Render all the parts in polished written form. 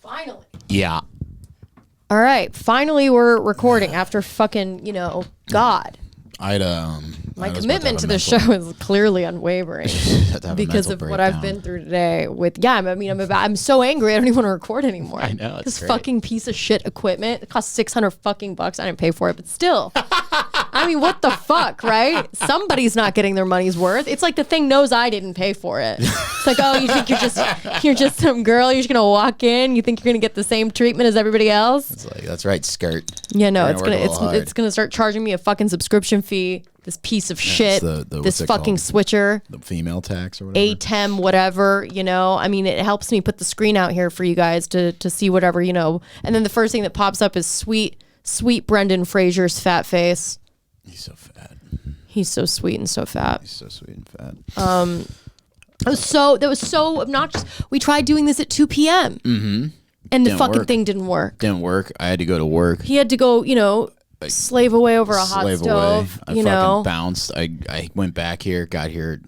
Finally. Yeah. All right. Finally, we're recording after fucking, God. My commitment to the show is clearly unwavering because of what I've been through today. I'm so angry. I don't even want to record anymore. I know. This fucking piece of shit equipment. It cost $600 fucking bucks. I didn't pay for it, but still. I mean, what the fuck, right? Somebody's not getting their money's worth. It's like the thing knows I didn't pay for it. It's like, oh, you think you're just some girl? You're just gonna walk in? You think you're gonna get the same treatment as everybody else? It's like, that's right, skirt. Yeah, no, it's gonna start charging me a fucking subscription fee. This piece of shit, this fucking switcher, the female tax or whatever, ATEM, whatever, I mean, it helps me put the screen out here for you guys to see whatever, and then the first thing that pops up is sweet Brendan Fraser's fat face. He's so fat. He's so sweet and so fat. He's so sweet and fat. That was so obnoxious. We tried doing this at 2 p.m. Mm-hmm. And the fucking thing didn't work. Didn't work. I had to go to work. He had to go, slave away over a hot stove. I fucking bounced. I went back here, got here.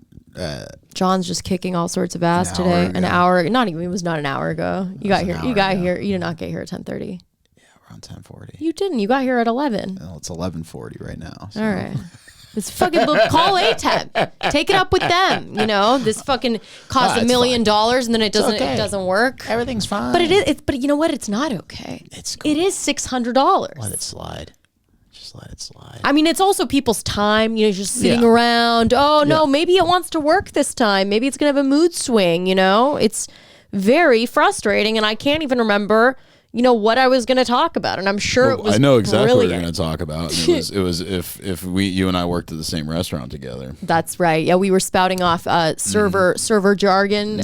John's just kicking all sorts of ass today. An hour, not even. It was not an hour ago. You got here. You did not get here at 10:30. Around 10:40. You didn't. You got here at 11. Well, it's 11:40 right now. So. All right. This fucking call ATEM. Take it up with them. This fucking costs $1 million and then it doesn't work. Everyth's fine. But it is. But you know what? It's not okay. It's cool. It is $600. Let it slide. Just let it slide. I mean, it's also people's time. Just sitting around. Oh no, maybe it wants to work this time. Maybe it's gonna have a mood swing. It's very frustrating, and I can't even remember. What I was going to talk about, and I'm sure it was. I know exactly brilliant. what you're going to talk about. And it was if you and I worked at the same restaurant together. That's right. Yeah, we were spouting off server jargon,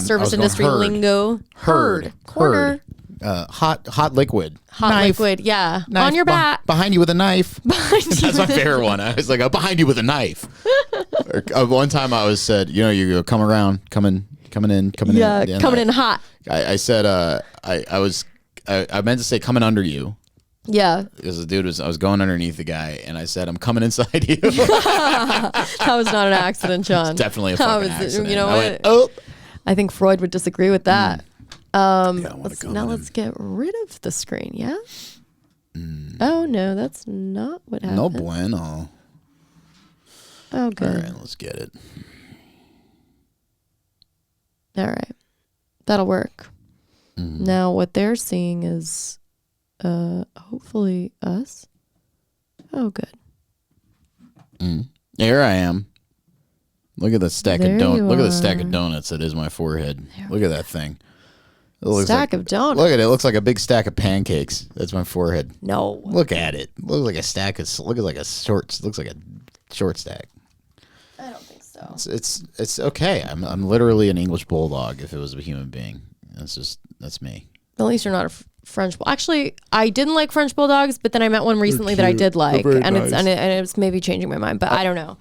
service industry lingo. Herd corner. Hot liquid. Liquid. Yeah, knife on your back. Behind you with a knife. That's my favorite one. I was like, behind you with a knife. One time I was said, you go come in. Coming in hot. I said I meant to say coming under you. Yeah. Because the dude I was going underneath the guy, and I said I'm coming inside you. That was not an accident, John. It's definitely a fucking accident. You know what? Went, oh. I think Freud would disagree with that. Let's get rid of the screen. Yeah. Oh no, that's not what happened. No bueno. Oh good. All right, let's get it. All right. That'll work. Now what they're seeing is hopefully us. Oh good. Here I am. Look at the stack of donuts. Look at the stack of donuts that is my forehead. Look at that thing. Stack of donuts. Look at it. It looks like a big stack of pancakes. That's my forehead. No. Look at it. It looks like a stack of looks like a short stack. I don't think so. It's okay. I'm literally an English bulldog if it was a human being. That's me. At least you're not a French bulldog. Actually, I didn't like French bulldogs, but then I met one recently that I did like, and nice. it's maybe changing my mind. But I don't know.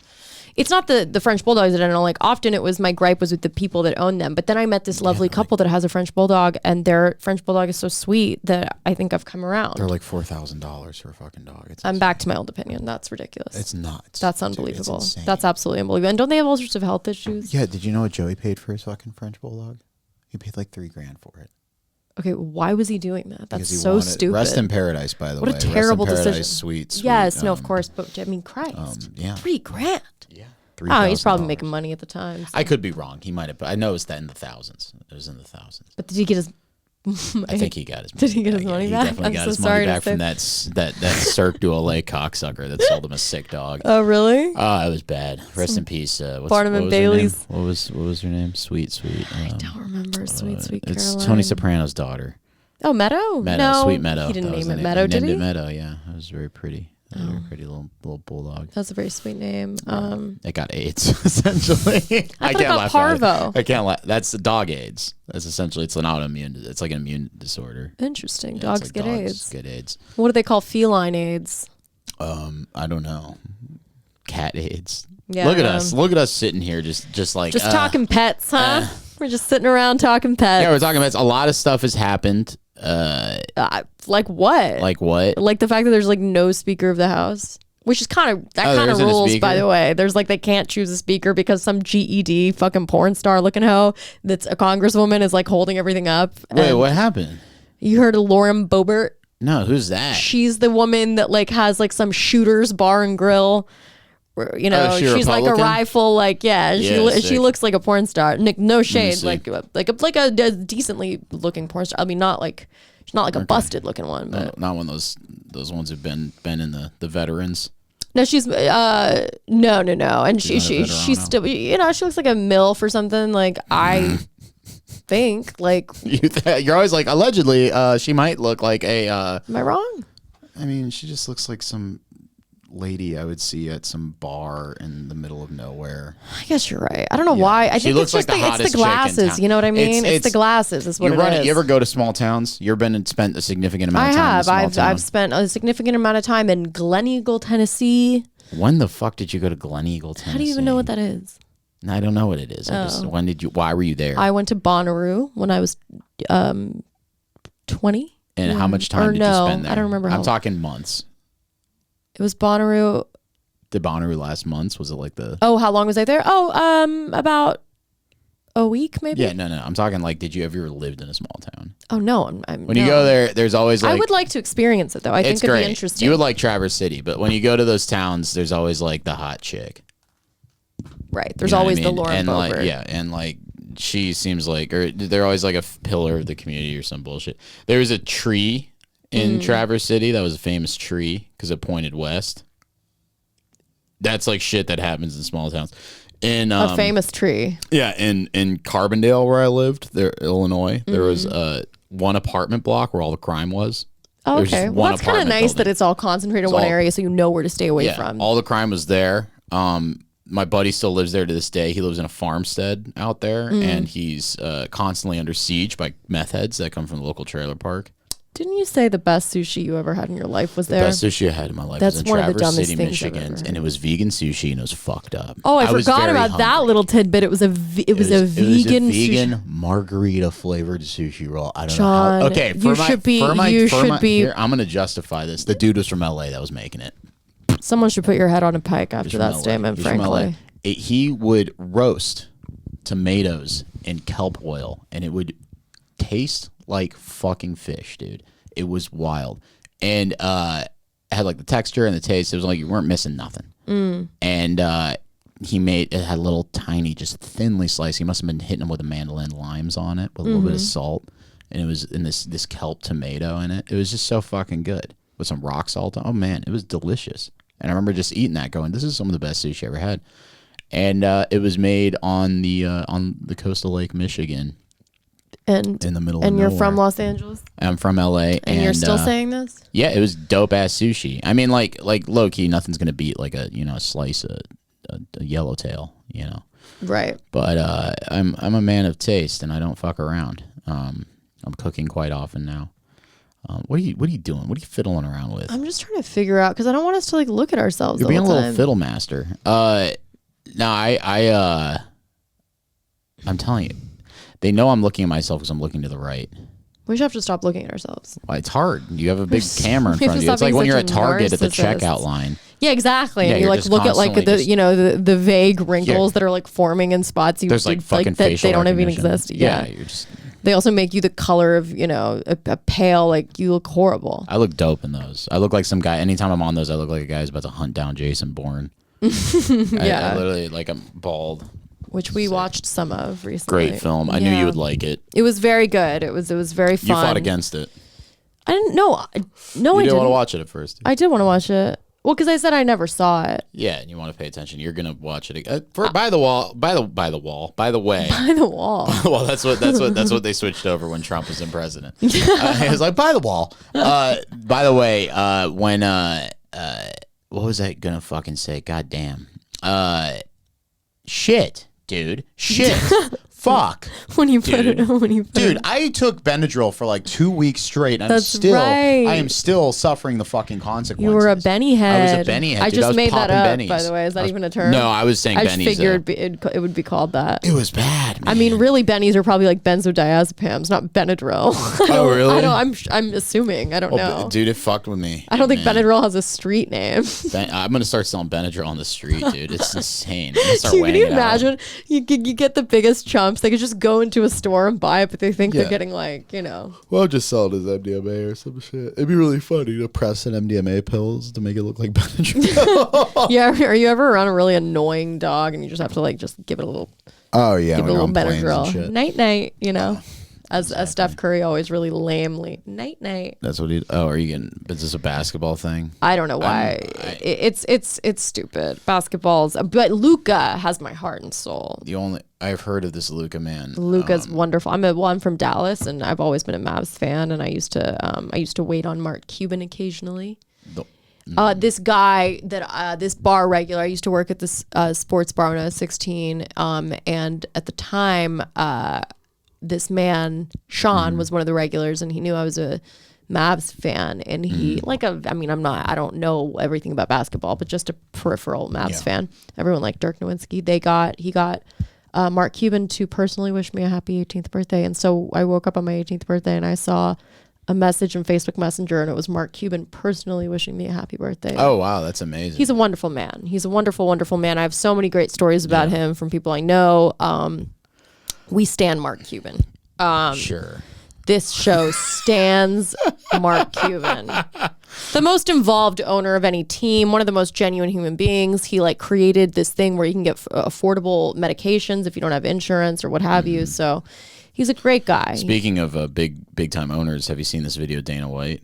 It's not the French bulldogs that I don't like. Often it was my gripe was with the people that own them. But then I met this lovely couple that has a French bulldog, and their French bulldog is so sweet that I think I've come around. They're like $4,000 for a fucking dog. I'm back to my old opinion. That's ridiculous. It's nuts. That's unbelievable. Dude, it's insane. That's absolutely unbelievable. And don't they have all sorts of health issues? Yeah. Did you know what Joey paid for his fucking French bulldog? He paid like $3,000 for it. Okay, why was he doing that? That's so stupid. Rest in paradise, by the way. What a terrible decision. Sweet. Yes, no, of course, but I mean, Christ. Yeah. $3,000. Yeah. Oh, he's probably making money at the time. So. I could be wrong. He might have, but I know it's in the thousands. It was in the thousands. But did he get his? I think he got his money. Did he get his money back? He definitely got his money back from that Cirque du Soleil cocksucker that sold him a sick dog. Oh, really? Oh, it was bad. Rest in peace. Barnum and Bailey's. What was her name? Sweet. I don't remember. Sweet Caroline. It's Tony Soprano's daughter. Oh, Meadow? No, Sweet Meadow. He didn't name it Meadow, did he? Named it Meadow, yeah. It was very pretty. A very pretty little bulldog. That's a very sweet name. It got AIDS, essentially. I thought it got parvo. I can't laugh. That's the dog AIDS. That's essentially, it's an autoimmune, it's like an immune disorder. Interesting. Yeah, dogs like get AIDS. Get AIDS. What do they call feline AIDS? I don't know. Cat AIDS. Yeah, Look at us. Look at us sitting here just talking pets, huh? We're just sitting around talking pets. Yeah, we're talking pets. A lot of stuff has happened. Like what? Like what? Like the fact that there's like no Speaker of the House. Which is kind of there isn't a rules, by speaker? the way. There's like they can't choose a speaker because some GED fucking porn star looking hoe that's a congresswoman is like holding everything up. Wait, And what happened? you heard of Lauren Boebert? No, who's that? She's the woman that like has like some shooters bar and grill. Where, you know, is she a she's like a Republican? rifle. Like Yeah, she sick. looks like a porn star. Nick, no shade, see. like a decently looking porn star. I mean, not like she's not like a busted looking one, but Not one of those ones who've been in the veterans. no, she's no, and She's not a she's veteran, still, you know, she looks like a MILF or something. Like I think, like, You're always like, allegedly, she might look like a. am I wrong? I mean, she just looks like some lady I would see at some bar in the middle of nowhere. I guess you're right. I don't know why. I She think looks it's just like the it's hottest the chick in glasses. town. You know what I mean? It's the It's- glasses. Is what it is. You ever go to small towns? You've been and spent a significant amount I of time in a have. small I've town? spent a significant amount of time in Glen Eagle, Tennessee. When the fuck did you go to Glen Eagle, Tennessee? How do you even know what that is? I don't know what it is. When did you? Why were you there? I went to Bonnaroo when I was 20. And how much time Or did no, you spend there? I don't remember I'm how- talking months. It was Bonnaroo. Did Bonnaroo last months? Was it like the? Oh, how long was I there? Oh, about a week maybe. Yeah, no. I'm talking like, did you ever lived in a small town? Oh no, I'm When you go there, there's always like. I would like to experience it though. I think it's it'd great. be interesting. You would like Traverse City, but when you go to those towns, there's always like the hot chick. right. There's You know what always I the mean? Lauren and Boebert. like and like she seems like, or they're always like a pillar of the community or some bullshit. There was a tree in Traverse City that was a famous tree because it pointed west. That's like shit that happens in small towns. In A famous tree. yeah, in Carbondale where I lived, there, Illinois, there was one apartment block where all the crime was. Oh, There was just okay. Well, one that's kind of apartment nice that building. it's all concentrated in one all- area, so you know where to stay away Yeah, from. all the crime was there. My buddy still lives there to this day. He lives in a farmstead out there, and he's constantly under siege by meth heads that come from the local trailer park. Didn't you say the best sushi you ever had in your life was there? Best sushi I had in my life That's was in one of the Traverse dumbest City, things I've Michigan, ever and it was vegan sushi, and it was fucked up. Oh, I was forgot very about that hungry. little tidbit. It was a vegan sushi. margarita flavored sushi roll. I don't John, know how. Okay, you should be- Here, I'm gonna justify this. The dude was from LA that was making it. Someone should put your head on a pike He's after from that LA. statement, He's from LA. frankly. He would roast tomatoes in kelp oil, and it would taste like fucking fish, dude. It was wild, and it had like the texture and the taste. It was like you weren't missing nothing. And he made it had little tiny, just thinly sliced. He must have been hitting them with a mandolin limes on it with a little bit of salt, and it was in this kelp tomato in it. It was just so fucking good with some rock salt. Oh man, it was delicious. And I remember just eating that, going, "This is some of the best sushi I ever had." And it was made on the coastal Lake Michigan, And in the middle. and of you're nowhere. from Los Angeles, I'm from LA, and you're still saying this? yeah, it was dope ass sushi. I mean, like low key, nothing's gonna beat like a slice of a yellowtail, Right. But I'm a man of taste, and I don't fuck around. I'm cooking quite often now. What are you doing? What are you fiddling around with? I'm just trying to figure out because I don't want us to like look at ourselves. You're all being a the little time. fiddle master. No, I'm telling you, they know I'm looking at myself because I'm looking to the right. We should have to stop looking at ourselves. Well, it's hard. You have a big camera in We have front of to you. It's stop like being when you're such at a Target at the narcissist. checkout line. Yeah, exactly. Yeah, And you you're like just look at like constantly the vague wrinkles that are like forming in spots. You There's like fucking that facial they don't even recognition. exist. Yeah. You're just. They also make you the color of a pale. Like you look horrible. I look dope in those. I look like some guy. Anytime I'm on those, I look like a guy who's about to hunt down Jason Bourne. Yeah. I literally like I'm bald. Which we watched some of recently. Great film. I knew Yeah. you would like it. It was very good. It was very fun. You fought against it. I didn't know. No, You I didn't didn't. want to watch it at first. I did want to watch it. Well, because I said I never saw it. Yeah, and you want to pay attention. You're gonna watch it again. By the wall. By the way. By the wall. Well, that's what they switched over when Trump was in president. It was like by the wall. By the way, when what was I gonna fucking say? God damn. Shit, dude. Shit. fuck. When you put it, Dude, I took Benadryl for like 2 weeks straight, and That's I right. am still suffering the fucking consequences. You were a Benny head. I was a Benny head. I dude. just made that up, bennies. by the way. Is that even a term? No, I was saying I Bennies. just figured it would be called that. It was bad, man. I mean, really, Bennies are probably like benzodiazepams, not Benadryl. Oh, really? I'm assuming. I don't know. Dude, it fucked with me. I don't think Benadryl has a street name. I'm gonna start selling Benadryl on the street, dude. It's insane. I'm gonna start Can weighing you it out. imagine? You get the biggest chumps. They could just go into a store and buy it, but they think Yeah. they're getting like, you know. Well, just sell it as MDMA or some shit. It'd be really funny to press in MDMA pills to make it look like Benadryl. Yeah, are you ever around a really annoying dog and you just have to like just give it a little, Oh yeah, give it a little on planes and Benadryl, shit. night night, you know. As Steph Curry always really lamely night night. That's what he. Oh, are you getting? Is this a basketball thing? I don't know why. It's stupid. Basketballs, but Luca has my heart and soul. I've heard of this Luca man. Luca's wonderful. I'm from Dallas, and I've always been a Mavs fan. And I used to wait on Mark Cuban occasionally. This guy this bar regular. I used to work at this sports bar when I was 16. And at the time, this man Sean was one of the regulars, and he knew I was a Mavs fan, and he I don't know everything about basketball, but just a peripheral Mavs fan. Everyone liked Dirk Nowitzki. He got Mark Cuban to personally wish me a happy 18th birthday, and so I woke up on my 18th birthday and I saw a message in Facebook Messenger, and it was Mark Cuban personally wishing me a happy birthday. Oh wow, that's amazing. He's a wonderful man. He's a wonderful, wonderful man. I have so many great stories about him from people I know. We stand Mark Cuban. Sure. This show stands Mark Cuban. The most involved owner of any team, one of the most genuine human beings. He like created this thing where you can get affordable medications if you don't have insurance or what have you. So he's a great guy. Speaking of big time owners, have you seen this video of Dana White?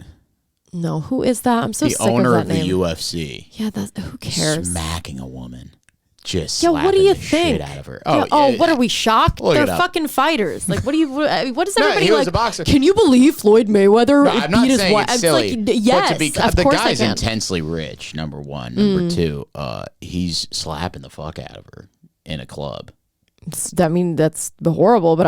No, who is that? I'm so The sick of owner that of the name. UFC. Yeah, who cares? Smacking a woman. Just Yeah, what do slapping you the think? shit out of her. Yeah, what are we shocked? Look They're it up. fucking fighters. Like, what does No, everybody he was like? a boxer. Can you believe Floyd Mayweather I'm not beat his saying wife? it's silly. Like, yes, of the course guy's I can. intensely rich. Number one. Number two, he's slapping the fuck out of her in a club. I mean, that's horrible. But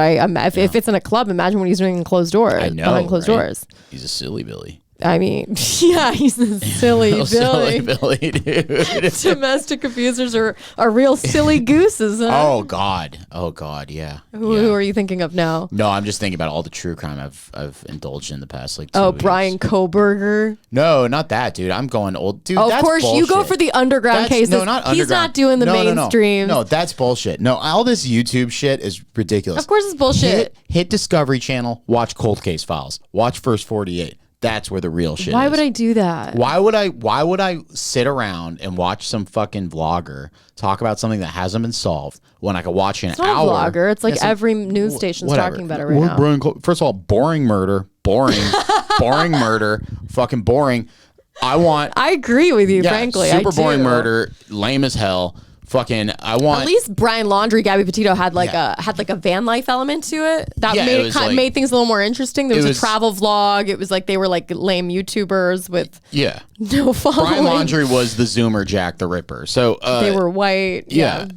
if it's in a club, imagine what he's doing in closed doors. I know, Behind closed right? doors. He's a silly Billy. I mean, yeah, he's a silly Billy. Silly Billy, dude. Domestic abusers are real silly gooses. Huh? Oh God, yeah. Who are you thinking of now? No, I'm just thinking about all the true crime I've indulged in the past like 2 weeks. Brian Koberger. No, not that, dude. I'm going old, dude. Of that's course, you go bullshit. for the underground cases. No, not underground. He's not doing the mainstream. No, that's bullshit. No, all this YouTube shit is ridiculous. Of course, it's bullshit. Hit Discovery Channel. Watch Cold Case Files. Watch First 48. That's where the real shit is. Why would I do that? Why would I sit around and watch some fucking vlogger talk about something that hasn't been solved when I could watch an It's not hour? a vlogger. It's like Yeah, every news station's whatever. talking about it right now. First of all, boring murder. Boring. boring murder. Fucking boring. I agree with you, frankly. Super I do. boring murder. Lame as hell. Fucking, I want. At least Brian Laundrie, Gabby Petito had like a van life element to it that made things a little more interesting. There was a travel vlog. It was like they were like lame YouTubers with no following. Brian Laundrie was the Zoomer Jack the Ripper. So they were white. Yeah.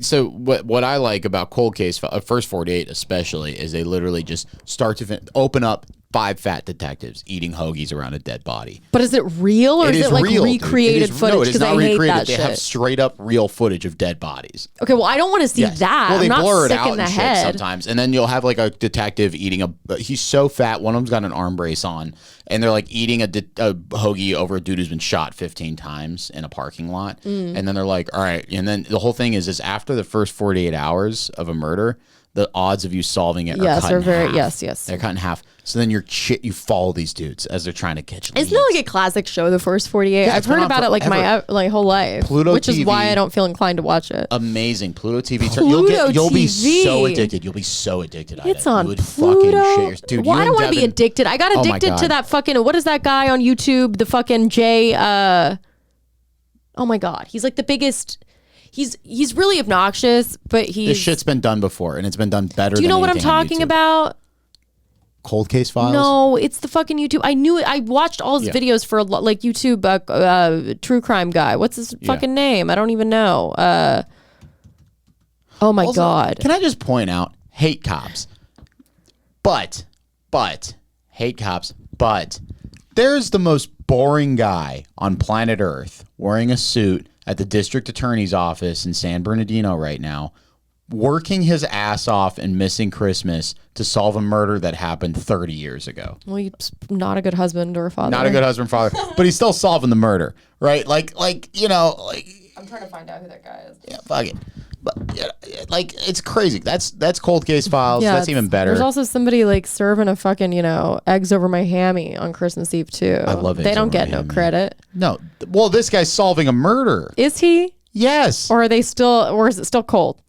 So what I like about Cold Case, First 48 especially, is they literally just start to open up 5 fat detectives eating hoagies around a dead body. But is it real or is it like real, recreated footage? No, it is not I hate recreated. that They shit. have straight up real footage of dead bodies. Okay, well, I don't want to see that. Well, they I'm not blur it sick out in the and shit head. sometimes, and then you'll have like a detective eating he's so fat, one of them's got an arm brace on, and they're like eating a hoagie over a dude who's been shot 15 times in a parking lot, and then they're like, all right, and then the whole thing is after the first 48 hours of a murder, the odds of you solving it are cut in half. Yes. They're cut in half. So then you follow these dudes as they're trying to catch leads. Isn't it like a classic show, The First 48? Yeah, I've heard about it like my whole life, which is why I don't feel inclined to watch it. Amazing. Pluto TV. Pluto You'll be TV. so addicted. You'll be so addicted. It's you on would Pluto. Fucking shit dude, well, I don't want to be addicted. I got addicted to that fucking, what is that guy on YouTube? The fucking Jay, oh my God. He's like the biggest... He's really obnoxious, but This shit's been done before, and it's been done better. Do you know what I'm anything on talking YouTube. about? Cold Case Files? No, it's the fucking YouTube. I knew it. I watched all his videos for like YouTube true crime guy. What's his fucking name? I don't even know. Oh my God. Can I just point out, hate cops. But hate cops. But there's the most boring guy on planet Earth wearing a suit at the district attorney's office in San Bernardino right now, working his ass off and missing Christmas to solve a murder that happened 30 years ago. Well, he's not a good husband or father. Not a good husband, father, but he's still solving the murder, right? Like you know, like. I'm trying to find out who that guy is. Yeah, fuck it. But like, it's crazy. That's cold case files. Yeah, that's even better. There's also somebody like serving a fucking, you know, eggs over my hammy on Christmas Eve too. I love it. They don't get no credit. No. Well, this guy's solving a murder. Is he? Yes. Or is it still cold?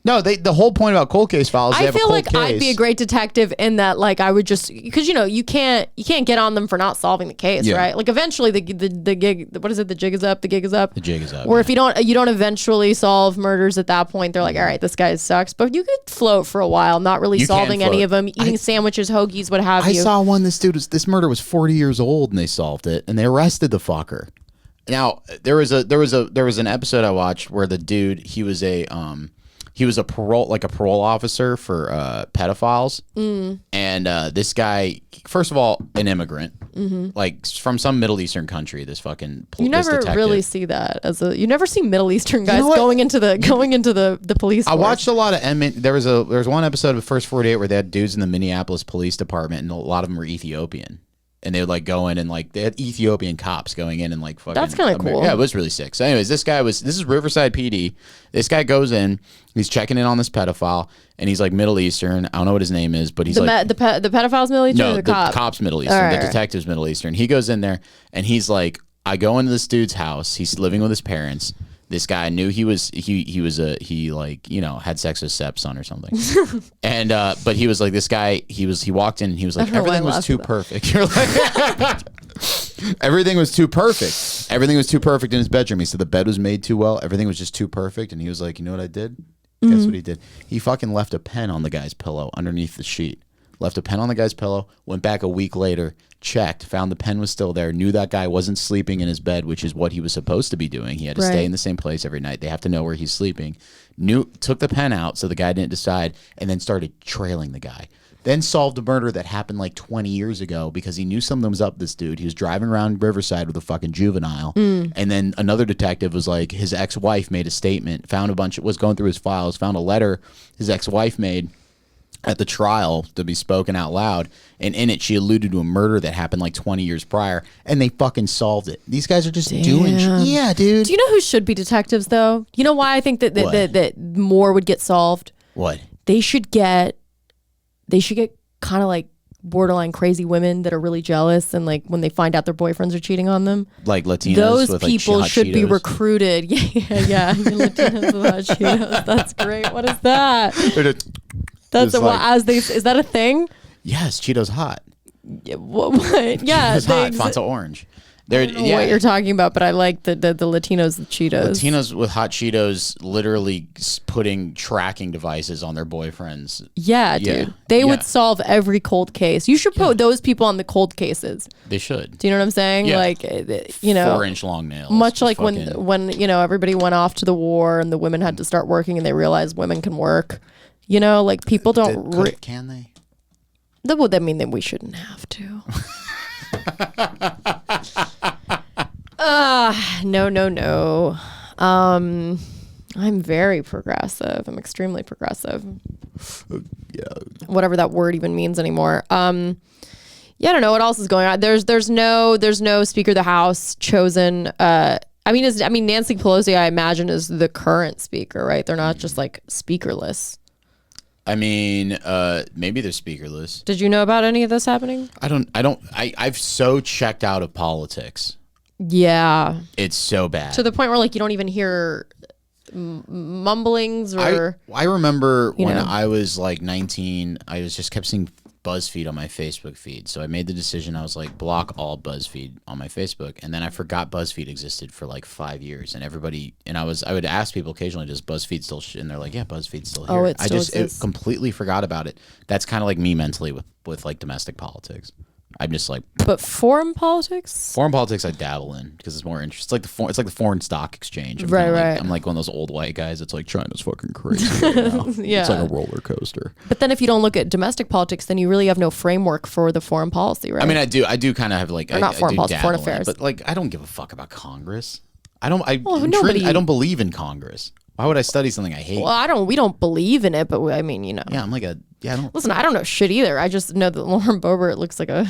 No, the whole point about cold case files. I feel like I'd be a great detective in that, like, I would just, because you know you can't get on them for not solving the case, right? Like eventually the gig, what is it? The jig is up. The gig is up. The jig is up. Or if you don't eventually solve murders at that point, they're like, all right, this guy sucks. But you could float for a while, not really solving any of them, eating sandwiches, hoagies, what have you. I saw one. This murder was 40 years old, and they solved it, and they arrested the fucker. Now there was an episode I watched where the dude, he was a parole officer for pedophiles, and this guy, first of all, an immigrant, like from some Middle Eastern country. This fucking you never really see that you never see Middle Eastern guys going into the police force. I watched a lot of there was one episode of First 48 where they had dudes in the Minneapolis Police Department, and a lot of them were Ethiopian. And they would like go in and like they had Ethiopian cops going in and like fucking. That's kind of cool. Yeah, it was really sick. So, anyways, this is Riverside PD. This guy goes in, he's checking in on this pedophile, and he's like Middle Eastern. I don't know what his name is, but he's the pedophile's Middle Eastern. No, or the cop's Middle Eastern. The detective's Middle Eastern. He goes in there and he's like, I go into this dude's house. He's living with his parents. This guy knew he like, you know, had sex with stepson or something. And but he was like, this guy, he walked in and he was like, everything was too perfect. You're like everything was too perfect. Everything was too perfect in his bedroom. He said the bed was made too well. Everything was just too perfect. And he was like, you know what I did? Guess what he did? He fucking left a pen on the guy's pillow underneath the sheet. Left a pen on the guy's pillow, went back a week later, checked, found the pen was still there, knew that guy wasn't sleeping in his bed, which is what he was supposed to be doing. He had to stay in the same place every night. They have to know where he's sleeping. Took the pen out so the guy didn't decide, and then started trailing the guy. Then solved a murder that happened like 20 years ago because he knew something was up with this dude. He was driving around Riverside with a fucking juvenile. And then another detective was like, his ex-wife made a statement, was going through his files, found a letter his ex-wife made at the trial to be spoken out loud, and in it she alluded to a murder that happened like 20 years prior, and they fucking solved it. These guys are just doing yeah, dude. Do you know who should be detectives though? You know why I think that more would get solved? What? They should get kind of like borderline crazy women that are really jealous, and like when they find out their boyfriends are cheating on them, like Latinos, those with people like should be recruited. Yeah. Latinos with hot Cheetos. That's great. What is that? That's is that a thing? Yes, Cheetos hot. Yeah, what? Yeah, Cheetos hot. Fanta orange. I don't know what you're talking about, but I like the Latinos with Cheetos. Latinos with hot Cheetos literally putting tracking devices on their boyfriends. Yeah, dude. They would solve every cold case. You should put those people on the cold cases. They should. Do you know what I'm saying? Yeah. Like, you know, 4-inch long nails. Much like when you know everybody went off to the war and the women had to start working and they realized women can work. You know, like people don't. Can they? That would mean that we shouldn't have to. No. I'm very progressive. I'm extremely progressive. Yeah. Whatever that word even means anymore. Yeah, I don't know what else is going on. There's no Speaker of the House chosen. I mean, Nancy Pelosi, I imagine, is the current speaker, right? They're not just like speakerless. I mean, maybe they're speakerless. Did you know about any of this happening? I've so checked out of politics. Yeah. It's so bad. To the point where like you don't even hear mumblings or... I remember when I was like 19, I just kept seeing BuzzFeed on my Facebook feed. So I made the decision, I was like, block all BuzzFeed on my Facebook. And then I forgot BuzzFeed existed for like 5 years. And I would ask people occasionally, does BuzzFeed still and they're like, yeah, BuzzFeed's still here. It still exists. Completely forgot about it. That's kind of like me mentally with like domestic politics. I'm just like, But foreign politics? foreign politics I dabble in because it's more interesting. It's like the foreign stock exchange. I'm Right, kinda right. Like, I'm like one of those old white guys. It's like China's fucking crazy right now. Yeah. It's like a roller coaster. But then if you don't look at domestic politics, then you really have no framework for the foreign policy, right? I mean, I do kind of have like, Or not foreign I do policy, dabble foreign in it, affairs. but like, I don't give a fuck about Congress. I nobody- don't believe in Congress. Why would I study something I hate? Well, we don't believe in it, but I mean, you know. Yeah, I'm like I don't. Listen, I don't know shit either. I just know that Lauren Boebert looks like a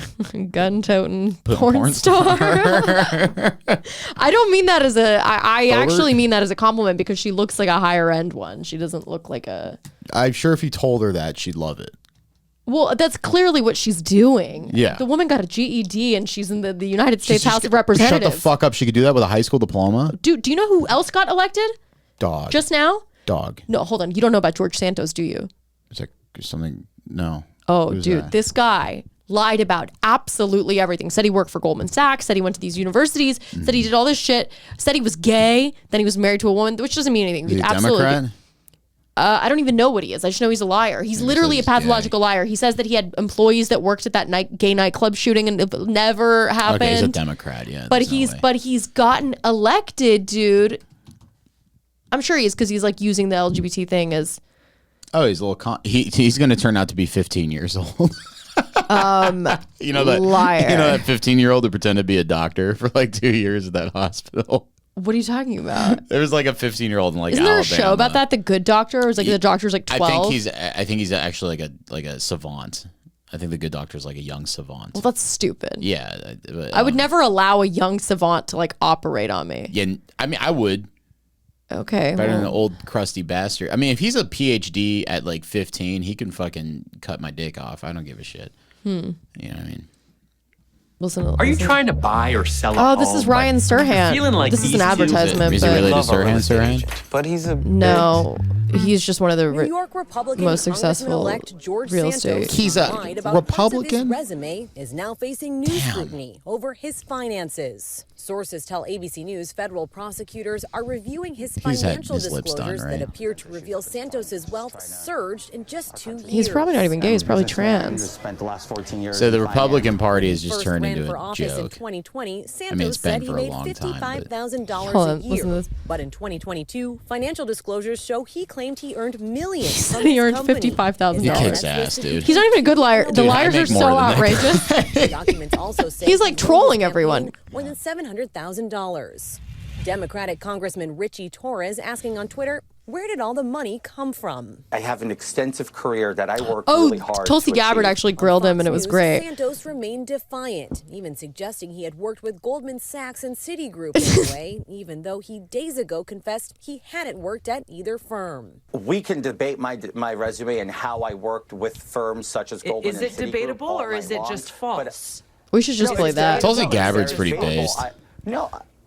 gun-toting porn porn star. I don't mean that as I actually mean that as a compliment because she looks like a higher-end one. She doesn't look like a... I'm sure if you told her that, she'd love it. Well, that's clearly what she's doing. Yeah. The woman got a GED and she's in the United States House of Representatives. Shut the fuck up. She could do that with a high school diploma? Dude, do you know who else got elected? Dog. Just now? Dog. No, hold on. You don't know about George Santos, do you? Is that something? No. Oh, Who's dude, that? this guy lied about absolutely everything. Said he worked for Goldman Sachs, said he went to these universities, said he did all this shit, said he was gay, then he was married to a woman, which doesn't mean anything. Is he a Absolutely. Democrat? I don't even know what he is. I just know he's a liar. He's literally a he's pathological liar. He says that he had employees that worked at that gay nightclub shooting and it never happened. Okay, he's a Democrat, yeah. But there's no way. he's gotten elected, dude. I'm sure he is because he's like using the LGBT thing as... Oh, he's a little... he's going to turn out to be 15 years old. You know that liar. You know that 15-year-old who pretended to be a doctor for like 2 years at that hospital. What are you talking about? There was like a 15-year-old in like Isn't there a Alabama. show about that? The Good Doctor? Or was like the doctor's like 12? I think he's actually like a savant. I think the Good Doctor's like a young savant. Well, that's stupid. Yeah, but, I would never allow a young savant to like operate on me. Yeah, I mean, I would. Okay. Better than an old crusty bastard. I mean, if he's a PhD at like 15, he can fucking cut my dick off. I don't give a shit. You know what I mean? Listen. Are you trying to buy or sell a Oh, home? this is Ryan Serhant. Feeling like This is an these two- advertisement, Is it but related to Love our real estate Serhant? agent, but he's a no, he's just one of the New York Republican most successful Congressman-elect George real Santos estate. He's a lied about Republican? parts of his resume is now facing new scrutiny over his finances. Sources tell ABC News federal prosecutors are reviewing his He's had financial his lips done, disclosures right? that appear to reveal Santos's wealth surged in just 2 years. He's probably not even gay. He's probably trans. Spent the last 14 years So the in Republican Party has When he just first turned ran into for a office in joke. 2020, Santos I mean, it's been said he for a made long time, but- $55,000 Hold a on, year. listen to this. But in 2022, financial disclosures show he claimed he earned millions. said he earned $55,000. He kicks ass, dude. He's not even a good liar. The Dude, I liars are make more so than that. outrageous. Documents also say He's, like, he trolling owed the everyone. campaign more than $700,000. Democratic Congressman Richie Torres asking on Twitter, where did all the money come from? I have an extensive career that I worked Oh, really hard Tulsi to Gabbard achieve. actually grilled him, and it Fox was News, great. Santos remained defiant, even suggesting he had worked with Goldman Sachs and Citigroup in a way, even though he days ago confessed he hadn't worked at either firm. We can debate my resume and how I worked with firms such as Goldman Is and it Citigroup debatable all or is night it long, just but- false? We should just play that. Tulsi No, Gabbard's it's pretty debatable. based.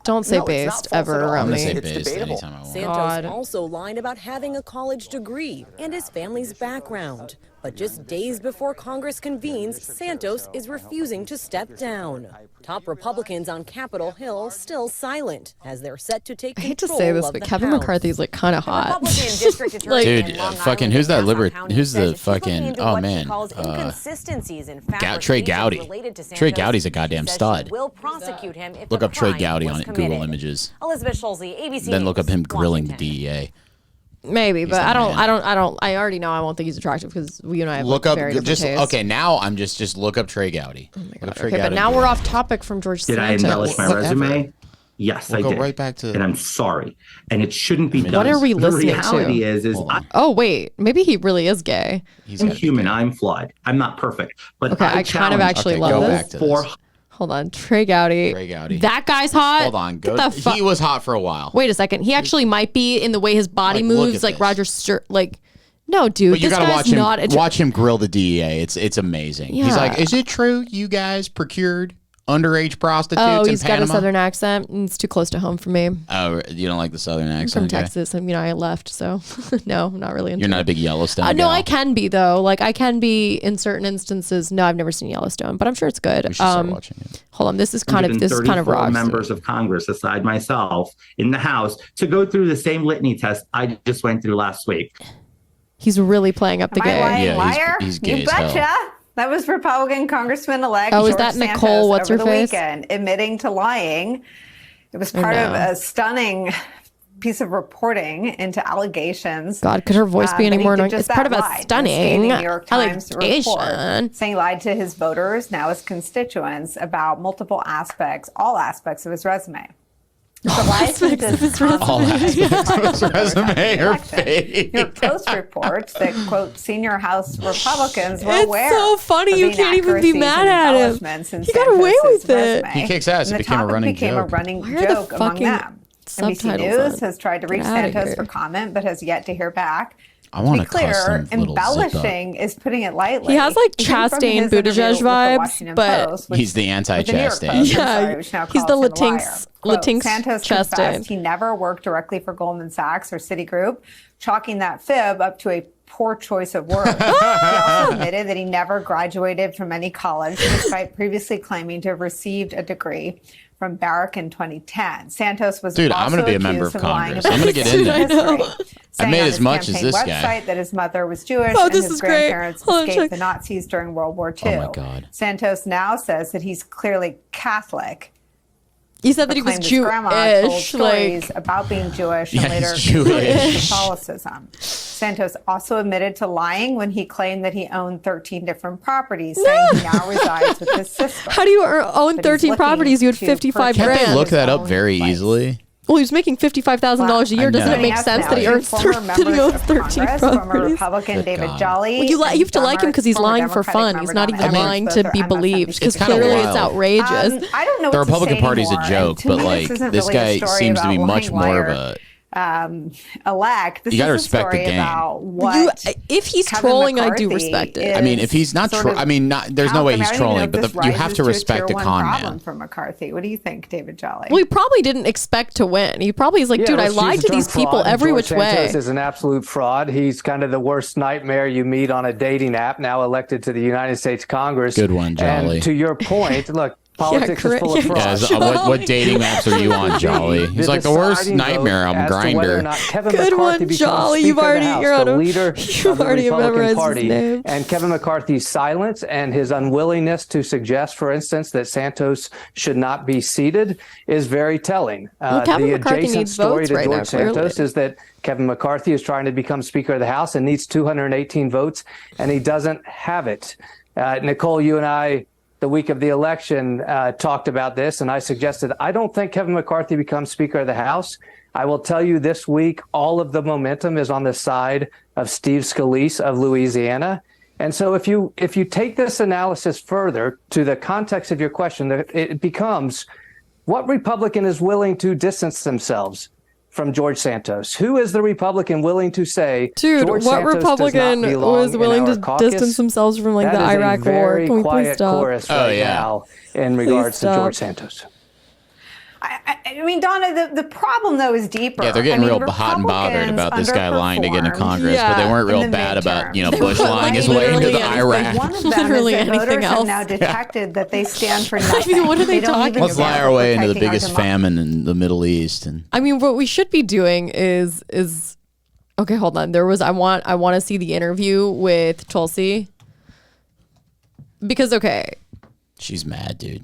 Don't say no, it's not based false ever at all. around I'm gonna me. say It's based debatable. anytime I want. Santos God. also lied about having a college degree and his family's background. But just days before Congress convenes, Santos is refusing to step down. Top Republicans on Capitol Hill still silent as they're set to take I hate control to say this, of but the Kevin House. McCarthy's like kind of hot. Republican district attorney Dude, in Long Island fucking in who's that Nassau County who's says the she's looking fucking into oh what she man calls inconsistencies in Trey fabrications Gowdy. related to Trey Santos. Gowdy's a goddamn She says stud. she will prosecute him if Look the up Trey crime Gowdy was on committed. Google Images. Elizabeth Schulze, ABC Then look up News, him grilling the Washington. DEA. Maybe, but the I don't. man. I already know I won't think he's attractive because you and I have Look like, up very different just tastes. okay. Now I'm just look up Trey Gowdy. Look up Trey Okay, but Gowdy. now we're off topic from George Did I Santos. embellish my Whatever. resume? Yes, We'll I go did. right back to- and I'm sorry. And it shouldn't be done. What are we listening The reality to? is Hold on. Oh wait, maybe he really is gay. He's I'm gotta be human. gay. I'm flawed. I'm not perfect. But Okay, I kind of challenge actually Okay, love go this. back to for this. Hold on, Trey Gowdy. Trey Gowdy. That guy's hot. Hold on. Get Go. the fuck. He was hot for a while. Wait a second. He actually might be in the way his body Like, look moves, at like this. Roger Stewart. Like, no, dude, But you this gotta guy's watch him. not. Watch him grill the DEA. It's amazing. He's Yeah. like, is it true you guys procured underage prostitutes Oh, in he's got a Panama? southern accent. It's too close to home for me. Oh, you don't like the southern I'm accent? from okay. Texas, and I left, so no, not really. Into You're not it. a big Yellowstone. No, gal? I can be though. Like I can be in certain instances. No, I've never seen Yellowstone, but I'm sure it's good. We should start watching it. Hold on, this is kind of raw. members of Congress, aside myself, in the House, to go through the same litany test I just went through last week. He's really playing up the Am I gay. lying, Yeah, liar? he's gay You as hell. betcha. That was Republican Congressman-elect Oh, is George that Santos Nicole? What's over her the face? weekend, admitting to lying. It was part of a stunning piece of reporting into allegations. God, could her voice be any more annoying? It's part of a lied. stunning New York Times allegation. report, saying he lied to his voters, now his constituents, about multiple aspects, all aspects of his resume. The lies aspects of his resume. All aspects of his resume are fake. New York Post reports that, quote, senior House Republicans were It's aware so funny of you the can't even be inaccuracies mad and at him. embellishments in He got away Santos's with it. resume. He kicks ass. It And the became a topic running became joke. a running Why are the joke among fucking them. NBC subtitles News on? has tried to reach Get outta Santos here. for comment, but has yet to hear back. I want To a be clear, custom little embellishing is putting it lightly. He has, like, Even from Chastain his interview Buttigieg with the vibes, Washington but Post, which- He's the with the New York anti-Chastain. Post, I'm Yeah, sorry, which now he's the calls him a liar. Latinx Quote, Latinx Santos Chastain. confessed he never worked directly for Goldman Sachs or Citigroup, chalking that fib up to a poor choice of words. He also admitted that he never graduated from any college, despite previously claiming to have received a degree from Barrack in 2010. Santos was Dude, I'm also gonna be a member accused of lying Congress. about I'm gonna get his in there. history, I saying made on as his much as campaign this guy. website that his mother was Jewish Oh, and this his is great. grandparents Hold on, escaped check. the Nazis during World War II. Oh my God. Santos now says that he's clearly Catholic. He said that he was Claimed his grandma told Jewish. stories Like, about being Jewish Yeah, and later he's Jewish. converted to Catholicism. Santos also admitted to lying when he claimed that he owned 13 different properties, saying he now resides with his sister. how do you own But he's 13 looking properties? You had to 55 purchase Can't they grand. look that up own very place. easily? Well, he was making $55,000 a year. I Doesn't know. it make Joining us sense now that he are earns former 13, that he members owns of 13 Congress, former properties? Republican Good David God. Jolly. Well, you have to like him because he's former lying for Democratic fun. member He's not Donna even Edwards, lying both to are be MSNBC believed because It's kinda clearly wild. it's outrageous. I don't know The what to Republican say Party's a anymore. joke, And to but me, like isn't this really a guy story seems to be about much lying more of liar. a. Elect. This You gotta is a respect the story game. about what If he's Kevin trolling, I do McCarthy respect it. I mean, if he's not sort trolling, of I mean, there's no way he's I don't even know trolling, if but this you have rises to a respect the tier one con problem man. for McCarthy. What do you think, David Jolly? Well, he probably didn't expect to win. He probably is like, dude, I let's use lied the to term these people fraud. every George which way. Santos is an absolute fraud. He's kind of the worst nightmare you meet on a dating app, now elected to the United States Congress. Good one, Jolly. And to your point, look, politics is full of fraud. Yeah, what dating apps are you on, Jolly? He's like the worst deciding nightmare vote on as to whether or Grindr. not Kevin Good McCarthy one, becomes Jolly. Speaker You've of the already- House, you're on the a- leader you've of the already Republican memorized his Party. name. And Kevin McCarthy's silence and his unwillingness to suggest, for instance, that Santos should not be seated is very telling. Well, Kevin the McCarthy adjacent needs story votes to right now, George Santos clearly. is that Kevin McCarthy is trying to become Speaker of the House and needs 218 votes, and he doesn't have it. Nicole, you and I, the week of the election, talked about this, and I suggested I don't think Kevin McCarthy becomes Speaker of the House. I will tell you this week, all of the momentum is on the side of Steve Scalise of Louisiana. And so if you take this analysis further to the context of your question, it becomes what Republican is willing to distance themselves from George Santos? Who is the Republican willing to say, Dude, George what Santos Republican does not belong was willing in to our caucus? distance themselves from like That the is Iraq a War? very Can we please quiet stop? chorus right now in regards to stop. George Santos. I mean, Donna, the problem, though, is deeper. Yeah, they're getting I mean, real hot and bothered about this guy lying to get into underperformed Congress, but they weren't real in the bad about, midterms. Bush weren't lying his lying way into literally the anything. Iraq. One of them Literally is that anything voters else. have now detected that they stand for nothing. what are they don't talking even Let's stand lie for our way into the protecting our biggest democracy. famine in the Middle East. And I mean, what we should be doing is okay. Hold on. I want to see the interview with Tulsi because she's mad, dude.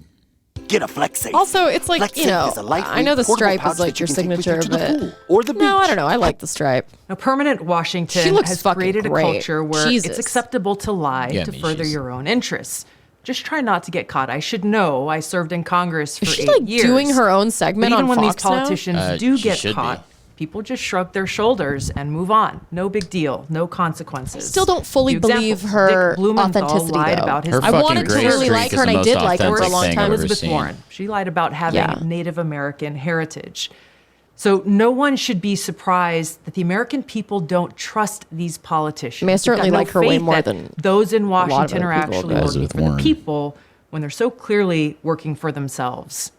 Get a flex safe. also it's like Flex you Safe know is a lightweight, I know the portable stripe pouch is like that your you can take with signature, you to the but pool or the no, I beach. don't know. I like the stripe. Now, Permanent Washington She looks has fucking created great. a culture where Jesus. it's acceptable to lie Yeah, to I mean, further she's- your own interests. Just try not to get caught. I should know. I served in Congress for Is she 8 like years. doing her own segment But even on when Fox these politicians do she get should caught, be. people just shrug their shoulders and move on. No big deal. No consequences. I still don't fully Few examples. believe her Dick Blumenthal authenticity, lied though. about his Her I wanted fucking to Grace really streak like is her, and the I most did like her for a authentic long thing time. I've ever Elizabeth seen. Warren. She lied about having Yeah. Native American heritage. So no one should be surprised that the American people don't trust these politicians. I mean, I They've got certainly no like her way faith more that than those in lot of Washington other are people, actually but- working Elizabeth for Warren. the people when they're so clearly working for themselves.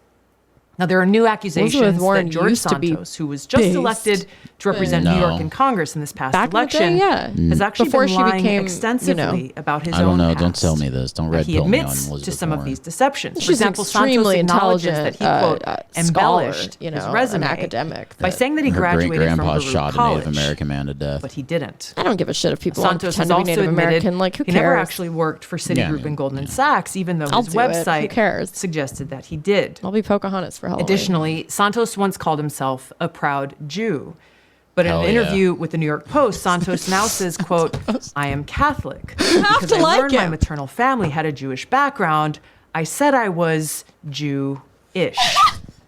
Now, there are new accusations Warren that George used to be Santos, who was just based. elected to represent No. New York in Congress in this past Back in the election, day, yeah. has actually Before been she lying became, extensively about his I own don't know. past. Don't tell me this. Don't red He pill me on admits Elizabeth to some Warren. of these deceptions. For She's example, Santos extremely acknowledges intelligent, that he, quote, embellished scholar, his an resume academic by saying that he Her graduated great from grandpa Baruch shot a College, Native American man to death. but he didn't. I don't give a shit if people Santos has pretend to be also Native admitted American. Like, who he cares? never actually worked for Citigroup Yeah, I mean, and Goldman Sachs, even though I'll his do it. Who website cares? suggested that he did. I'll be Pocahontas for Halloween. Additionally, Santos once called himself a proud Jew. But in Hell an yeah. interview with the New York Post, Santos now says, quote, I am Catholic. have Because to I like learned my him. maternal family had a Jewish background. I said I was Jew-ish.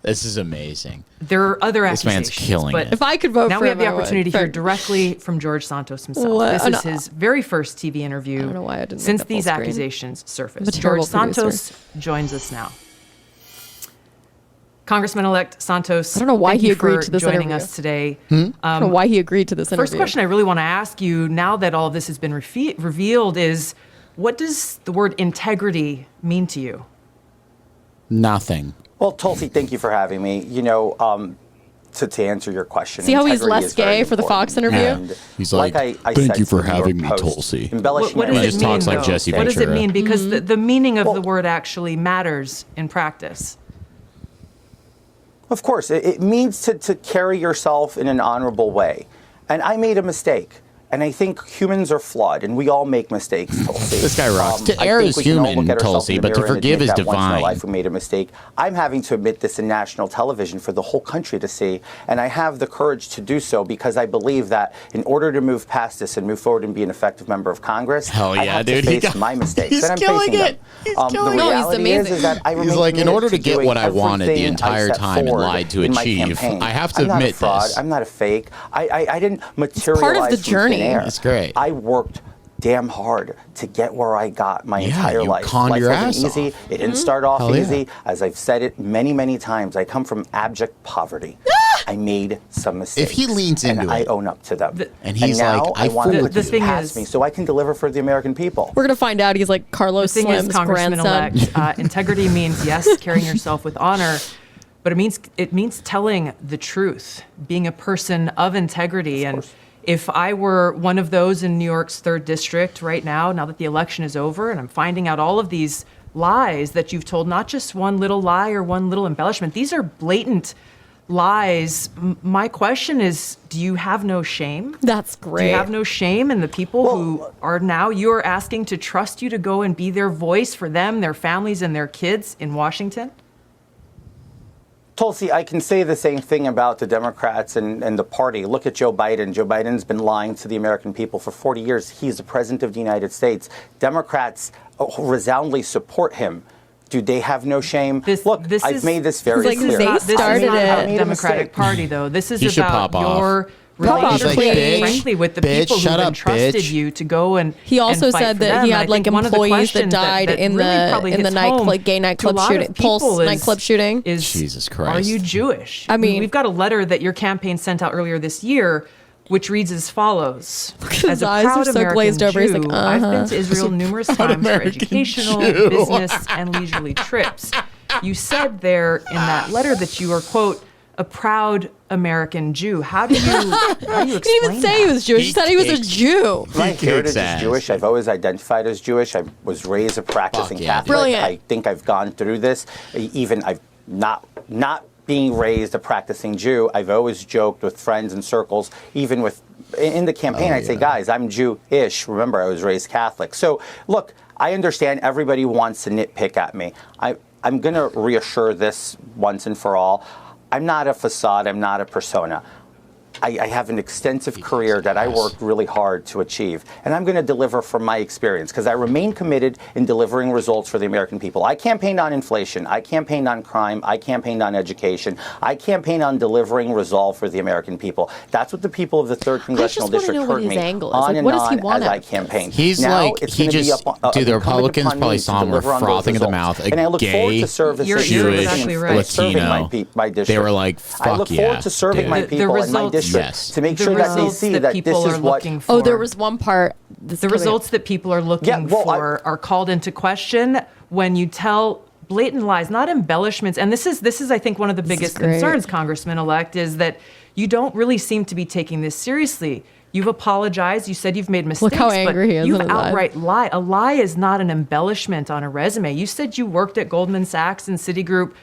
This is amazing. There are other This man's accusations. killing but it. If I could vote now for we have him, the I would. opportunity to hear But- directly from George Santos himself. What? This Oh, is no. his very first TV interview I don't know why I didn't since make that these full screen. accusations surfaced. I'm a terrible George Santos producer. joins us now. Congressman-elect Santos, I don't know why thank he you agreed for to this joining interview. us today. I don't know why he agreed to this interview. First question I really want to ask you, now that all of this has been revealed, is what does the word integrity mean to you? Nothing. Well, Tulsi, thank you for having me. You know, to answer your question. See how he's integrity less is very gay for the important. Fox interview? And He's like, I "Thank said you to for the New York having me, Post, Tulsi." embellishing What does He it just mean, talks like though? Jesse What does it Ventura. mean? Because Mm-hmm. the meaning of the word actually matters in practice. Of course, it means to carry yourself in an honorable way. And I made a mistake. And I think humans are flawed, and we all make mistakes, Tulsi. This guy rocks. To I err think is we can all human, look at ourselves Tulsi, in the but to mirror and forgive admit is that once in our divine. life we made a mistake. I'm having to admit this in national television for the whole country to see, and I have the courage to do so because I believe that in order to move past this and move forward and be an effective member of Congress, Hell I yeah, have dude. to He face got- my mistakes, he's and I'm killing facing it. He's them. killing The it. No, he's reality amazing. is that I He's remain like, in committed order to get doing what I wanted the everything I entire set time and forward lied to in my achieve, campaign. I have to I'm not a admit fraud. this. I'm not a fake. I didn't materialize the from journey. thin air. It's great. I worked damn hard to get where I got my Yeah, entire you life. conned Life your wasn't ass easy. off. It didn't start off Hell yeah. easy. As I've said it many, many times, I come from abject poverty. I made some mistakes. If he leans and into I it, own up to them. and he's now like, I I want fully to The thing pass is- me so I can deliver for the American people. We're gonna find out he's like Carlos The thing is, Slim's grandson. Congressman-elect, integrity means, yes, carrying yourself with honor, but it means telling the truth, being a person of integrity. And if I were one of those in New York's 3rd District right now that the election is over, and I'm finding out all of these lies that you've told, not just one little lie or one little embellishment, these are blatant lies. My question is, do you have no shame? That's Do great. you have no shame in the people who are now you're asking to trust you to go and be their voice for them, their families, and their kids in Washington? Tulsi, I can say the same thing about the Democrats and the party. Look at Joe Biden. Joe Biden's been lying to the American people for 40 years. He's the president of the United States. Democrats resoundingly support him. Do they have no shame? Look, I've made this very like, clear. they This is started not it. about I made the a Democratic mistake. Party, though. This is He should about pop off. your Pop off, relationship, please. frankly, with the Bitch, people who've shut up, entrusted bitch. you to go and He also and fight said for that them. he And I had like think one of the employees that questions died in really probably the hits night home like gay to a nightclub lot of shooting, Pulse people nightclub shooting. is, Jesus Are Christ. you Jewish? I mean- we've got a letter that your campaign sent out earlier this year, which reads as follows. his As a eyes are proud so American glazed over. He's Jew, like, I've been uh-huh. to Israel numerous times for American educational, Jew. business, and leisurely trips. You said there in that letter that you are, quote, a proud American Jew. How do you explain He didn't even say that? he was Jewish. He He said he was a kicks- Jew. My kicks heritage is ass. Jewish. I've always identified as Jewish. I was raised a practicing Fuck yeah, Catholic. dude. Brilliant. I think I've gone through this. Even I've not being raised a practicing Jew. I've always joked with friends and circles, even with in the campaign. I'd say, guys, I'm Jewish. Remember, I was raised Catholic. So look, I understand everybody wants to nitpick at me. I'm going to reassure this once and for all. I'm not a facade. I'm not a persona. I have an extensive career that I worked really hard to achieve, and I'm going to deliver from my experience because I remain committed in delivering results for the American people. I campaigned on inflation. I campaigned on crime. I campaigned on education. I campaigned on delivering resolve for the American people. That's what the people of the 3rd Congressional just wanna District know what heard his me angle is. on Like, and what does he on want as out I of this? campaigned. He's now, like, it's he gonna be just, up on- dude, the incumbent Republicans upon probably me saw to him deliver on those frothing at the results. mouth. A And I look forward gay, to serve the You're city Jewish, exactly right. of serving Latino. my district. They were like, I fuck look yeah, forward to serving dude. my The people in my results- district Yes. to make The sure that they results see that that people this are is what. looking for. Oh, there was one part. The results that people are looking Yeah, well, for are called into question when you tell blatant lies, not embellishments. And this is I think one of the biggest concerns, Congressman-elect, is that you don't really seem to be taking this seriously. You've apologized. You said you've made mistakes. Look how angry he is. You've outright lied. A lie is not an embellishment on a resume. You said you worked at Goldman Sachs and Citigroup,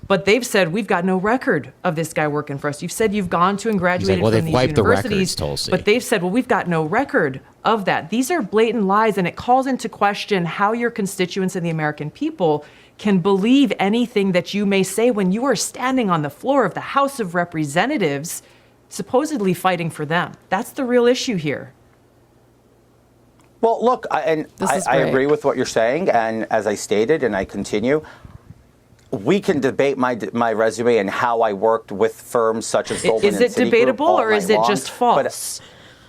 but they've said we've got no record of this guy working for us. You've said you've gone to and graduated well, from they've these wiped the universities, records, Tulsi. but they've said, well, we've got no record of that. These are blatant lies, and it calls into question how your constituents and the American people can believe anything that you may say when you are standing on the floor of the House of Representatives, supposedly fighting for them. That's the real issue here. Well, look, I agree with what you're saying, and as I stated, and I continue, we can debate my resume and how I worked with firms such as Goldman and Citigroup. Is it debatable, or is it just false?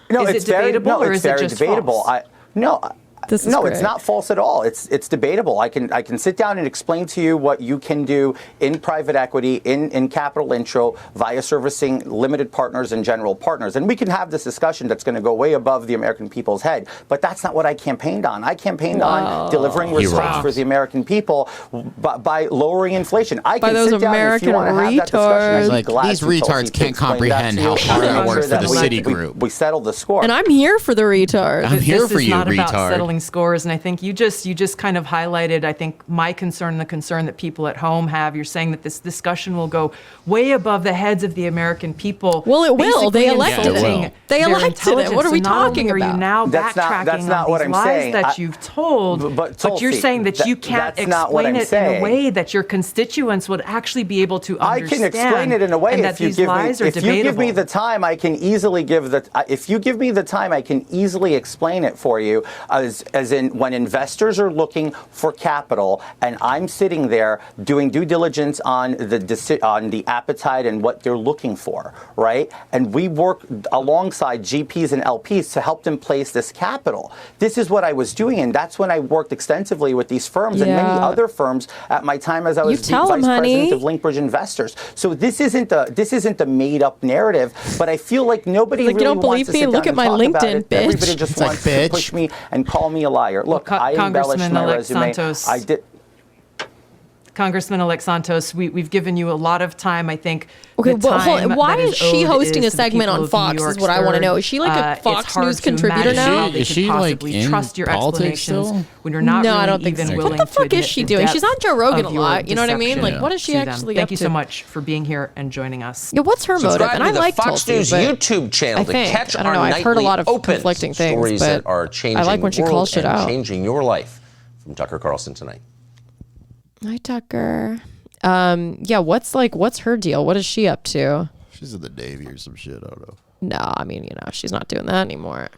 No, is it's it debatable, or is it just debatable. false? This is No, great. it's not false at all. It's debatable. I can sit down and explain to you what you can do in private equity, in capital intro, via servicing limited partners and general partners. And we can have this discussion that's going to go way above the American people's head. But that's not what I campaigned on. I campaigned on delivering results for the American people by lowering inflation. I can those sit down American if you want to have that discussion. retards. I'd be glad These to, Tulsi, retards to can't explain comprehend that to you. how hard I I'm worked sure for the that Citigroup. we settled the score. And I'm here for the retard. I'm here This for is you, not about retard. settling scores, and I think you just kind of highlighted, I think, my concern, the concern that people at home have. You're saying that this discussion will go way above the heads of the American people. Well, it will. They basically elected insulting him. They their elected him. What intelligence. are we So not only talking are you about? now That's backtracking not on what these I'm lies saying. that you've told, but you're Tulsi, saying that you can't that's not what explain I'm it saying. in a way that your constituents would actually be able to I understand. can explain it in a way and that if you these give me lies are if you give me debatable. the time. I can easily if you give me the time, I can easily explain it for you. As in, when investors are looking for capital, and I'm sitting there doing due diligence on the appetite and what they're looking for, right? And we work alongside GPs and LPs to help them place this capital. This is what I was doing, and that's when I worked extensively with these firms and many other firms at my time as I was the vice president of Linkbridge Investors. So this isn't a made up narrative, but I feel like nobody really you don't wants believe to me? sit Look down at my and talk about LinkedIn, it. bitch. Everybody just wants to push me and call me a liar. Look, I embellished my Congressman-elect resume. Santos. I did. Congressman-elect Santos, we've given you a lot of time, I think. Okay, the well, hold time on. Why that is she owed hosting is a to the segment people on of Fox New is York's what I want to third. know. Is she like a It's Fox hard News to contributor imagine now? how they Is could she, like, possibly in trust your politics explanations still? when you're not No, I really don't think even so. willing What the to fuck is admit she the doing? She's depth on Joe Rogan of a your lot. You know what I mean? deception Like, what is she to them. actually Thank up you to? so much for being here and joining us. Yeah, what's her motive? Subscribe And to I the like Fox Tulsi, News but YouTube channel I think, to catch I don't our know, I've heard a lot of nightly conflicting things, stories but that are changing I like when she the calls world shit and out. changing your life. From Tucker Carlson tonight. Hi, Tucker. Yeah, what's her deal? What is she up to? She's at the Davy or some shit. I don't know. No, I mean, she's not doing that anymore.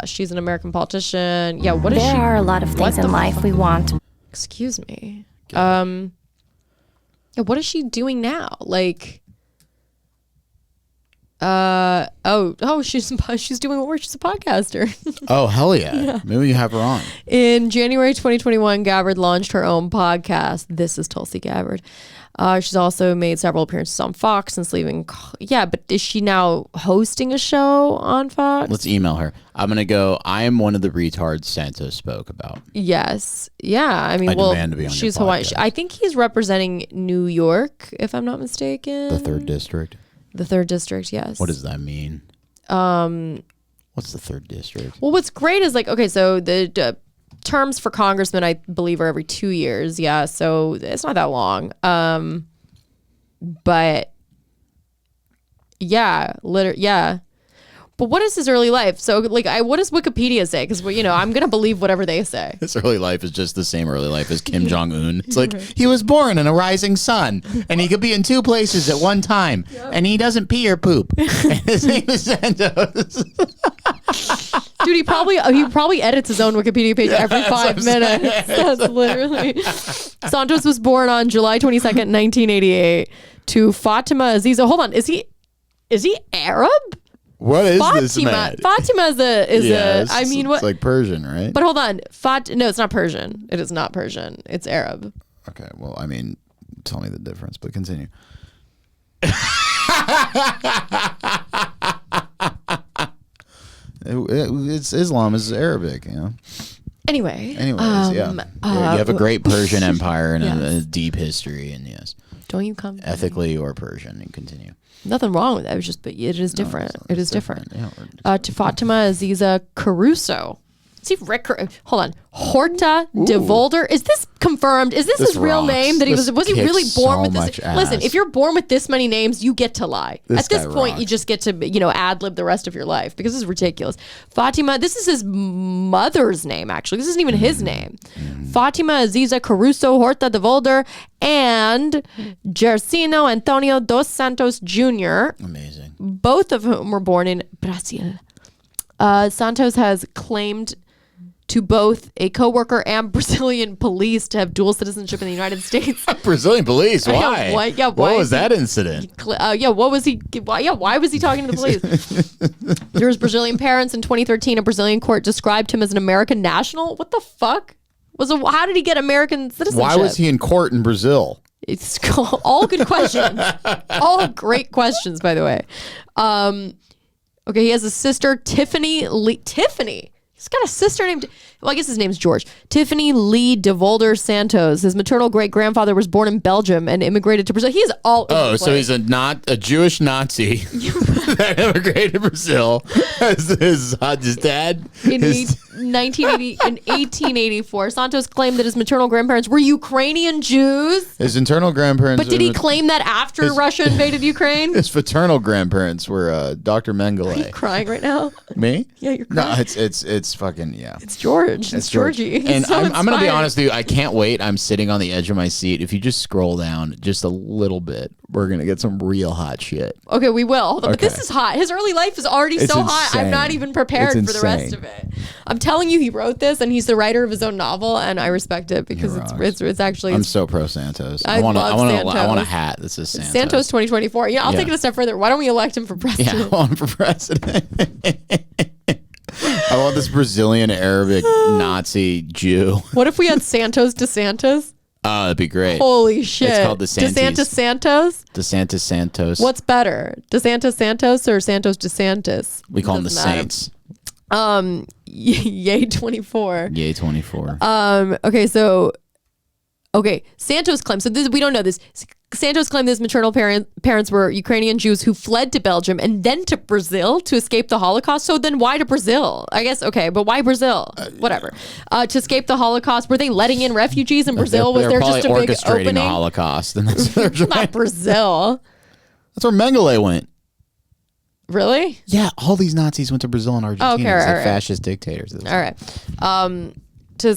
She's an American politician. Yeah, what is she? There are a lot of things in life we want. Excuse me. Yeah, what is she doing now? Like, she's doing work. She's a podcaster. Oh, hell yeah. Maybe we have her on. In January 2021, Gabbard launched her own podcast. This is Tulsi Gabbard. She's also made several appearances on Fox since leaving. Yeah, but is she now hosting a show on Fox? Let's email her. I'm going to go, I am one of the retards Santos spoke about. Yes. Yeah. I mean, demand to be on your she's Hawaiian. podcast. I think he's representing New York, if I'm not mistaken. The 3rd District. The 3rd District, yes. What does that mean? What's the 3rd District? Well, what's great is okay, so the terms for congressmen, I believe, are every 2 years. Yeah, so it's not that long. But yeah, yeah. But what is his early life? So, what does Wikipedia say? Because, I'm going to believe whatever they say. His early life is just the same early life as Kim Jong-un. It's like, he was born in a rising sun, and he could be in 2 places at one time, and he doesn't pee or poop. And his name is Santos. Dude, he probably edits his own Wikipedia page every 5 minutes. That's literally. Santos was born on July 22nd, 1988, to Fatima Aziza. Hold on, is he Arab? What is this man? Fatima is I mean, what? It's like Persian, right? But hold on, no, it's not Persian. It is not Persian. It's Arab. Okay, well, I mean, tell me the difference, but continue. It's Islam is Arabic, Anyways, you have a great Persian empire and a deep history, and don't you come ethically or Persian and continue. Nothing wrong with that. It's just, but it is different. It is different. Yeah, to Fatima Aziza Caruso. See, hold on. Horta de Volder. Is this confirmed? Is this his real name? That he was he really born with this? Listen, if you're born with this many names, you get to lie. At this point, you just get to, ad lib the rest of your life because this is ridiculous. Fatima, this is his mother's name, actually. This isn't even his name. Fatima Aziza Caruso Horta de Volder and Jercino Antonio dos Santos Jr. Amazing. Both of whom were born in Brazil. Santos has claimed to both a co-worker and Brazilian police to have dual citizenship in the United States. Brazilian police? Why? What was that incident? What was he? Why was he talking to the police? There was Brazilian parents. In 2013, a Brazilian court described him as an American national. What the fuck? How did he get American citizenship? Why was he in court in Brazil? It's all good questions. All great questions, by the way. Okay, he has a sister, Tiffany Lee. Tiffany? He's got a sister named, I guess his name's George. Tiffany Lee de Volder Santos. His maternal great-grandfather was born in Belgium and immigrated to Brazil. He is all over the place. So he's a Jewish Nazi that immigrated to Brazil. His dad? In 1884, Santos claimed that his maternal grandparents were Ukrainian Jews. His maternal grandparents. But did he claim that after Russia invaded Ukraine? His paternal grandparents were Dr. Mengele. Are you crying right now? Me? Yeah, you're crying. No, it's fucking, yeah. It's George. It's Georgie. And so I'm going to be honest with you. I can't wait. I'm sitting on the edge of my seat. If you just scroll down just a little bit, we're going to get some real hot shit. Okay, we will. Hold on. But this is hot. His early life is already so hot. I'm not even prepared for the rest of it. I'm telling you, he wrote this, and he's the writer of his own novel, and I respect it because it's actually. I'm so pro Santos. I want a hat that says Santos. Santos 2024. I'll take it a step further. Why don't we elect him for president? Yeah, I want him for president. I want this Brazilian Arabic Nazi Jew. What if we had Santos DeSantis? Oh, that'd be great. Holy shit. It's called DeSantis Santos? DeSantis Santos. What's better? DeSantis Santos or Santos DeSantis? We call them the Saints. Yay 24. Yay 24. Okay, Santos claims, we don't know this. Santos claimed his maternal parents were Ukrainian Jews who fled to Belgium and then to Brazil to escape the Holocaust. So then why to Brazil? I guess, okay, but why Brazil? Whatever. To escape the Holocaust, were they letting in refugees in Brazil? Was there just a big opening? The Holocaust. And that's not Brazil. That's where Mengele went. Really? Yeah, all these Nazis went to Brazil and Argentina. Okay, right. Fascist dictators. All right. To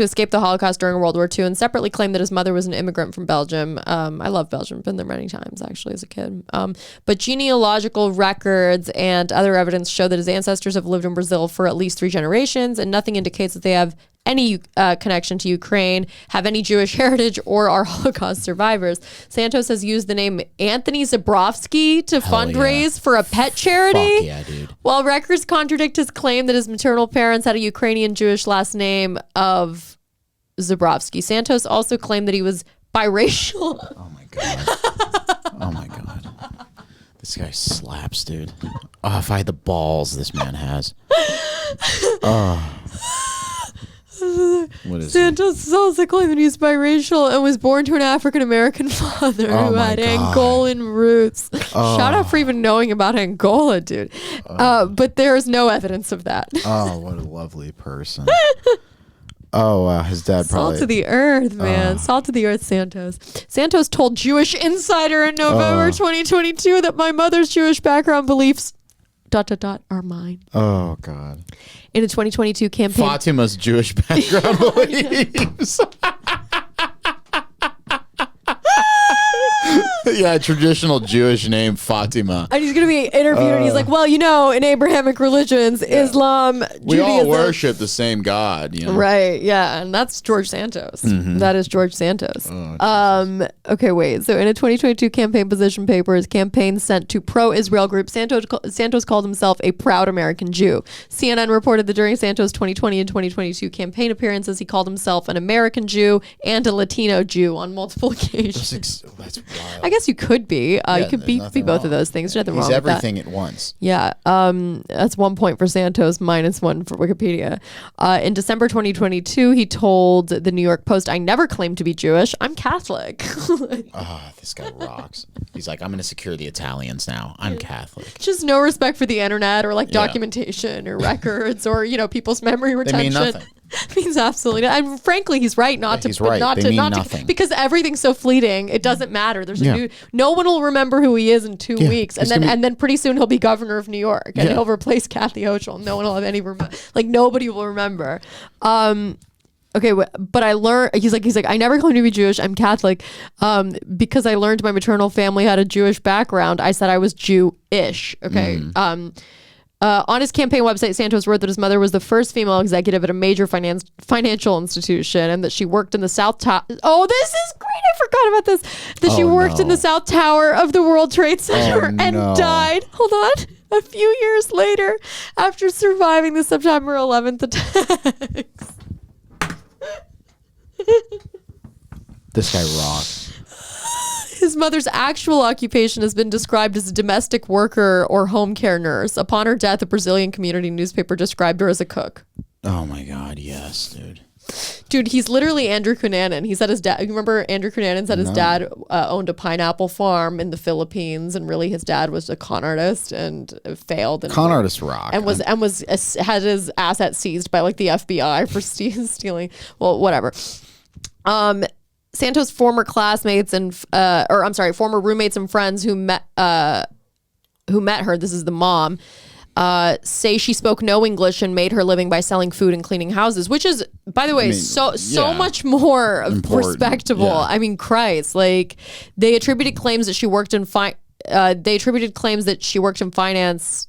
escape the Holocaust during World War II, and separately claimed that his mother was an immigrant from Belgium. I love Belgium. Been there many times, actually, as a kid. But genealogical records and other evidence show that his ancestors have lived in Brazil for at least 3 generations, and nothing indicates that they have any connection to Ukraine, have any Jewish heritage, or are Holocaust survivors. Santos has used the name Anthony Zabrowski to fundraise for a pet charity. Fuck yeah, dude. While records contradict his claim that his maternal parents had a Ukrainian Jewish last name of Zabrowski. Santos also claimed that he was biracial. Oh my God. Oh my God. This guy slaps, dude. Oh, if I had the balls this man has. Oh. What is Santos also claimed that he's biracial and was born to an African-American father who had Angolan roots. Shout out for even knowing about Angola, dude. But there is no evidence of that. Oh, what a lovely person. His dad probably... Salt to the earth, man. Salt to the earth, Santos. Santos told Jewish Insider in November 2022 that my mother's Jewish background beliefs... ... are mine. Oh, God. In a 2022 campaign... Fatima's Jewish background beliefs. Yeah, traditional Jewish name, Fatima. And he's going to be interviewed and he's like, well, in Abrahamic religions, Islam, we Judaism. all worship the same God. Right, yeah. And that's George Santos. Mm-hmm. That is George Santos. Okay, wait. So in a 2022 campaign position paper, his campaign sent to pro-Israel group, Santos called himself a proud American Jew. CNN reported that during Santos' 2020 and 2022 campaign appearances, he called himself an American Jew and a Latino Jew on multiple occasions. That's wild. I guess you could be. You could be both of those things. There's nothing wrong with that. He's everything at once. Yeah. That's 1 point for Santos, -1 again for Wikipedia. In December 2022, he told the New York Post, "I never claimed to be Jewish. I'm Catholic." This guy rocks. He's like, I'm going to secure the Italians now. I'm Catholic. Just no respect for the internet or like documentation or records or, you know, people's memory retention. They mean nothing. Means absolutely not. And frankly, he's right not to. He's right. Not They to. mean Not nothing. to. Because everything's so fleeting. It doesn't matter. There's a new. No one will remember who he is in 2 weeks, and then pretty soon he'll be governor of New York, and he'll replace Kathy Hochul. No one will have any. Like nobody will remember. Okay, but I learned. He's like. I never claimed to be Jewish. I'm Catholic, because I learned my maternal family had a Jewish background. I said I was Jew-ish. Okay. On his campaign website, Santos wrote that his mother was the first female executive at a major financial institution, and that she worked in the South Tower. Oh, this is great! I forgot about this. That she worked in the South Tower of the World Trade Center and died. Hold on. A few years later, after surviving the September 11th attacks. This guy rocks. His mother's actual occupation has been described as a domestic worker or home care nurse. Upon her death, a Brazilian community newspaper described her as a cook. Oh my God, yes, dude. Dude, he's literally Andrew Cunanan. He said his dad, you remember Andrew Cunanan said his dad owned a pineapple farm in the Philippines, and really his dad was a con artist and failed. And Con artists rock. And had his asset seized by like the FBI for stealing. Well, whatever. Santos' former classmates and former roommates and friends who met her, this is the mom, say she spoke no English and made her living by selling food and cleaning houses, which is, by the way, so much more respectable. Yeah. I mean, Christ, like they attributed claims that she worked in finance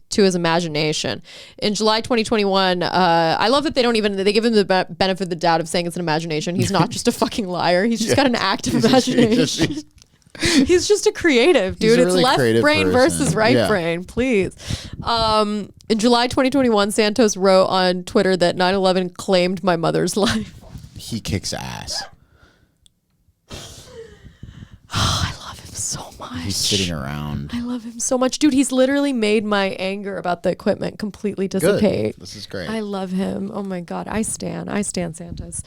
to his imagination. In July 2021, I love that they give him the benefit of the doubt of saying it's an imagination. He's not just a fucking liar. He's just got an active imagination. He's just a creative, dude. It's really left brain person. versus right brain, please. In July 2021, Santos wrote on Twitter that 9/11 claimed my mother's life. He kicks ass. I love him so much. He's sitting around. I love him so much. Dude, he's literally made my anger about the equipment completely dissipate. Good. This is great. I love him. Oh my God. I stan Santos.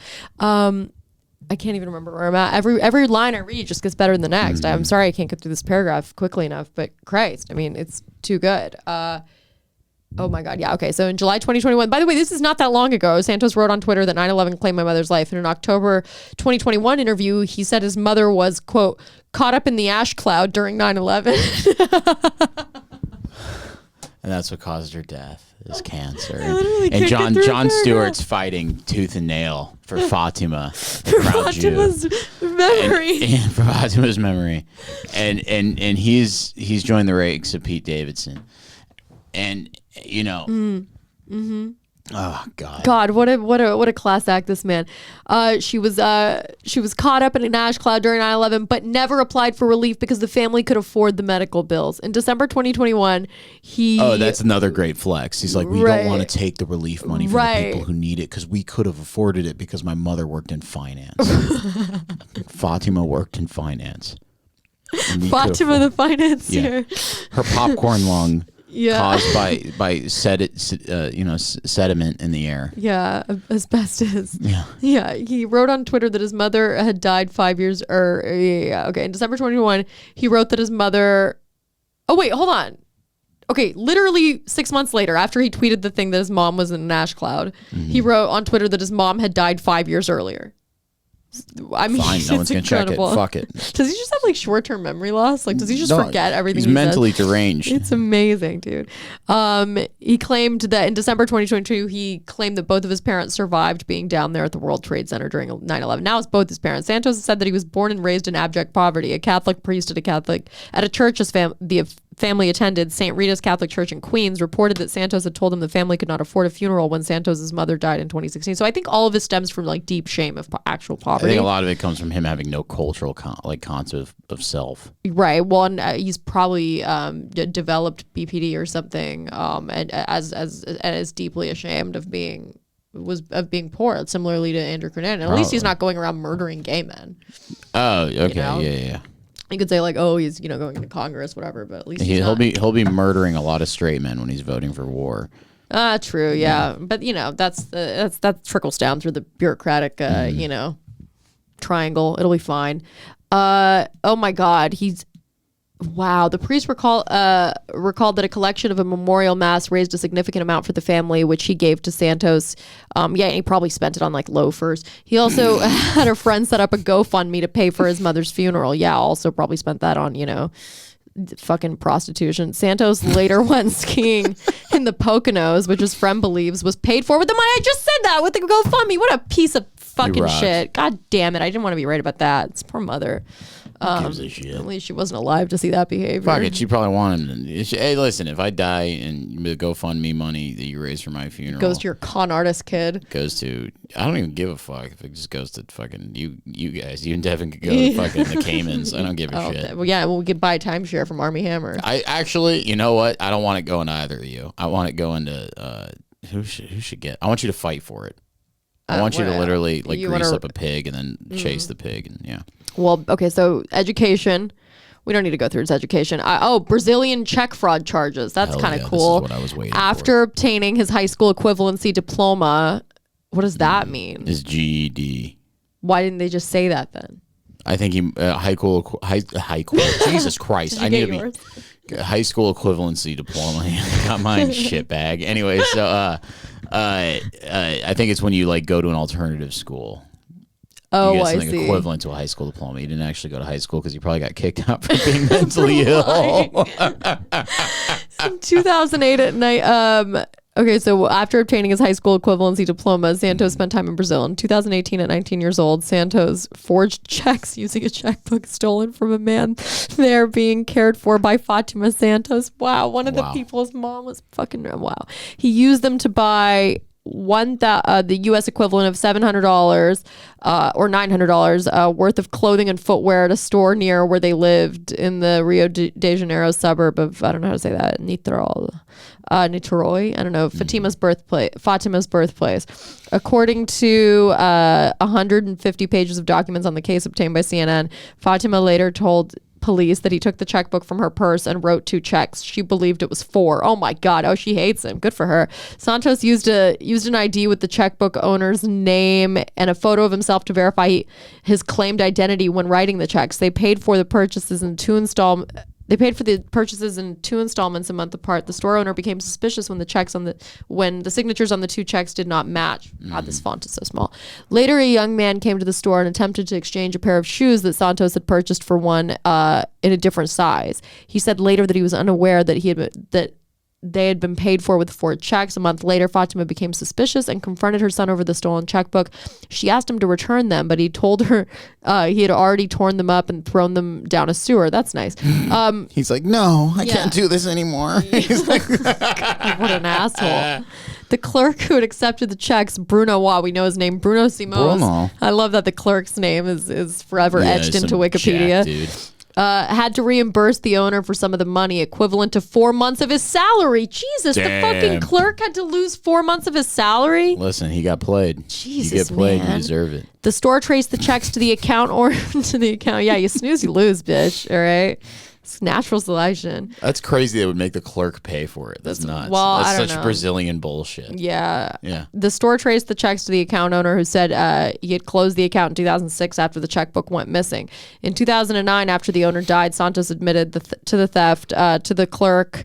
I can't even remember where I'm at. Every line I read just gets better than the next. Mm-hmm. I'm sorry I can't get through this paragraph quickly enough, but Christ, I mean, it's too good. Oh my God. Yeah. Okay. So in July 2021, by the way, this is not that long ago. Santos wrote on Twitter that 9/11 claimed my mother's life. In an October 2021 interview, he said his mother was, quote, caught up in the ash cloud during 9/11. And that's what caused her death, is cancer. And Jon Stewart's fighting tooth and nail for Fatima. For Fatima's memory. And for Fatima's memory. And he's joined the ranks of Pete Davidson. And oh God, what a class act, this man. She was caught up in an ash cloud during 9/11, but never applied for relief because the family could afford the medical bills. In December 2021, that's another great flex. He's like, we don't want to take the relief money from the people who need it because we could have afforded it because my mother worked in finance. Fatima worked in finance. Fatima the financier. Yeah. Her popcorn lung. Yeah. Caused by sediment in the air. Yeah, asbestos. Yeah. Yeah. He wrote on Twitter that his mother had died 5 years. In December 2021, he wrote that his mother. Oh wait, hold on. Okay, literally 6 months later, after he tweeted the thing that his mom was in an ash cloud, he wrote on Twitter that his mom had died 5 years earlier. I mean, fine, no one's gonna check it. Fuck it. Does he just have like short-term memory loss? Like, does he just forget everything? He's mentally deranged. It's amazing, dude. He claimed that in December 2022, he claimed that both of his parents survived being down there at the World Trade Center during 9/11. Now it's both his parents. Santos said that he was born and raised in abject poverty. A Catholic priest at a church the family attended, St. Rita's Catholic Church in Queens, reported that Santos had told him the family could not afford a funeral when Santos's mother died in 2016. So I think all of it stems from like deep shame of actual poverty. I think a lot of it comes from him having no cultural concept of self. Right. Well, and he's probably developed BPD or something, and as deeply ashamed of being poor, similarly to Andrew Cunanan. At least he's not going around murdering gay men. Oh, okay, yeah. You could say like, oh, he's going into Congress, whatever, but at least he'll be murdering a lot of straight men when he's voting for war. True. Yeah. But that trickles down through the bureaucratic, triangle. It'll be fine. Oh my God. Wow. The priest recalled that a collection of a memorial mass raised a significant amount for the family, which he gave to Santos. He probably spent it on like loafers. He also had a friend set up a GoFundMe to pay for his mother's funeral. Yeah. Also probably spent that on, fucking prostitution. Santos later went skiing in the Poconos, which his friend believes was paid for with the money. I just said that with the GoFundMe. What a piece of fucking shit. God damn it. I didn't want to be right about that. It's poor mother. Gives a shit. At least she wasn't alive to see that behavior. Fuck it. She probably wanted him to. Hey, listen, if I die and the GoFundMe money that you raise for my funeral goes to your con artist kid. I don't even give a fuck if it just goes to fucking you guys. You and Devin could go to fucking the Caymans. I don't give a shit. Well, yeah, we could buy a timeshare from Army Hammer. I actually, you know what? I don't want it going to either of you. I want it going to who should get? I want you to fight for it. I want you to literally grease up a pig and then chase the pig and yeah. Well, okay, so education. We don't need to go through his education. Brazilian check fraud charges. That's kind of cool. This is what I was waiting After obtaining his high school equivalency diploma, what does that mean? His GED. Why didn't they just say that then? I think he high school. Jesus Christ! I need to be high school equivalency diploma. Got mine shit bag. Anyway, so I think it's when you like go to an alternative school. Oh, you get I something see. Equivalent to a high school diploma. You didn't actually go to high school because you probably got kicked out for being mentally ill. In 2008 at night. Okay, so after obtaining his high school equivalency diploma, Santos spent time in Brazil. In 2018, at 19 years old, Santos forged checks using a checkbook stolen from a man there being cared for by Fatima Santos. Wow, one of the people's mom was fucking wow. He used them to buy the U.S. equivalent of $700 or $900 worth of clothing and footwear at a store near where they lived in the Rio de Janeiro suburb of, I don't know how to say that, Niterói. I don't know, Fatima's birthplace. According to 150 pages of documents on the case obtained by CNN, Fatima later told police that he took the checkbook from her purse and wrote 2 checks. She believed it was 4. Oh my God. Oh, she hates him. Good for her. Santos used an ID with the checkbook owner's name and a photo of himself to verify his claimed identity when writing the checks. They paid for the purchases in 2 installments a month apart. The store owner became suspicious when the signatures on the 2 checks did not match. God, this font is so small. Later, a young man came to the store and attempted to exchange a pair of shoes that Santos had purchased for one in a different size. He said later that he was unaware that they had been paid for with 4 checks. A month later, Fatima became suspicious and confronted her son over the stolen checkbook. She asked him to return them, but he told her he had already torn them up and thrown them down a sewer. That's nice. He's like, no, I can't do this anymore. He's like, what an asshole. The clerk who had accepted the checks, Bruno, we know his name, Bruno Simões. Bruno. I love that the clerk's name is forever etched into Wikipedia. Jack, dude. Had to reimburse the owner for some of the money, equivalent to 4 months of his salary. Jesus, Damn. The fucking clerk had to lose 4 months of his salary. Listen, he got played. Jesus, you get played, man. you deserve it. The store traced the checks to the account Yeah, you snooze, you lose, bitch. All right. It's natural selection. That's crazy. They would make the clerk pay for it. That's nuts. Well, that's I don't such know. Brazilian bullshit. Yeah. Yeah. The store traced the checks to the account owner who said he had closed the account in 2006 after the checkbook went missing. In 2009, after the owner died, Santos admitted to the theft to the clerk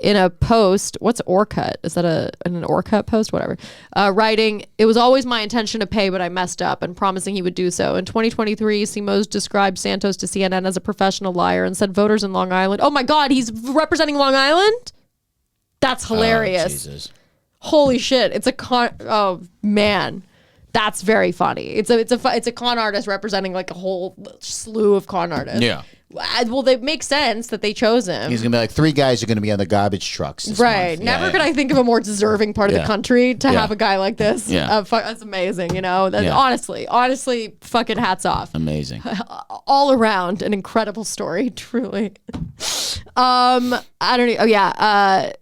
in a post. What's Orkut? Is that an Orkut post? Whatever. Writing, "It was always my intention to pay, but I messed up," and promising he would do so. In 2023, Simões described Santos to CNN as a professional liar and said voters in Long Island. Oh my God, he's representing Long Island? That's hilarious. Jesus. Holy shit. It's a oh man. That's very funny. It's a con artist representing like a whole slew of con artists. Yeah. Well, they make sense that they chose him. He's going to be like, 3 guys are going to be on the garbage trucks this right. month. Never could I think of a more deserving part of the country to have a guy like this. Yeah. That's amazing, you know? Honestly, fucking hats off. Amazing. All around an incredible story, truly. I don't know. Oh, yeah.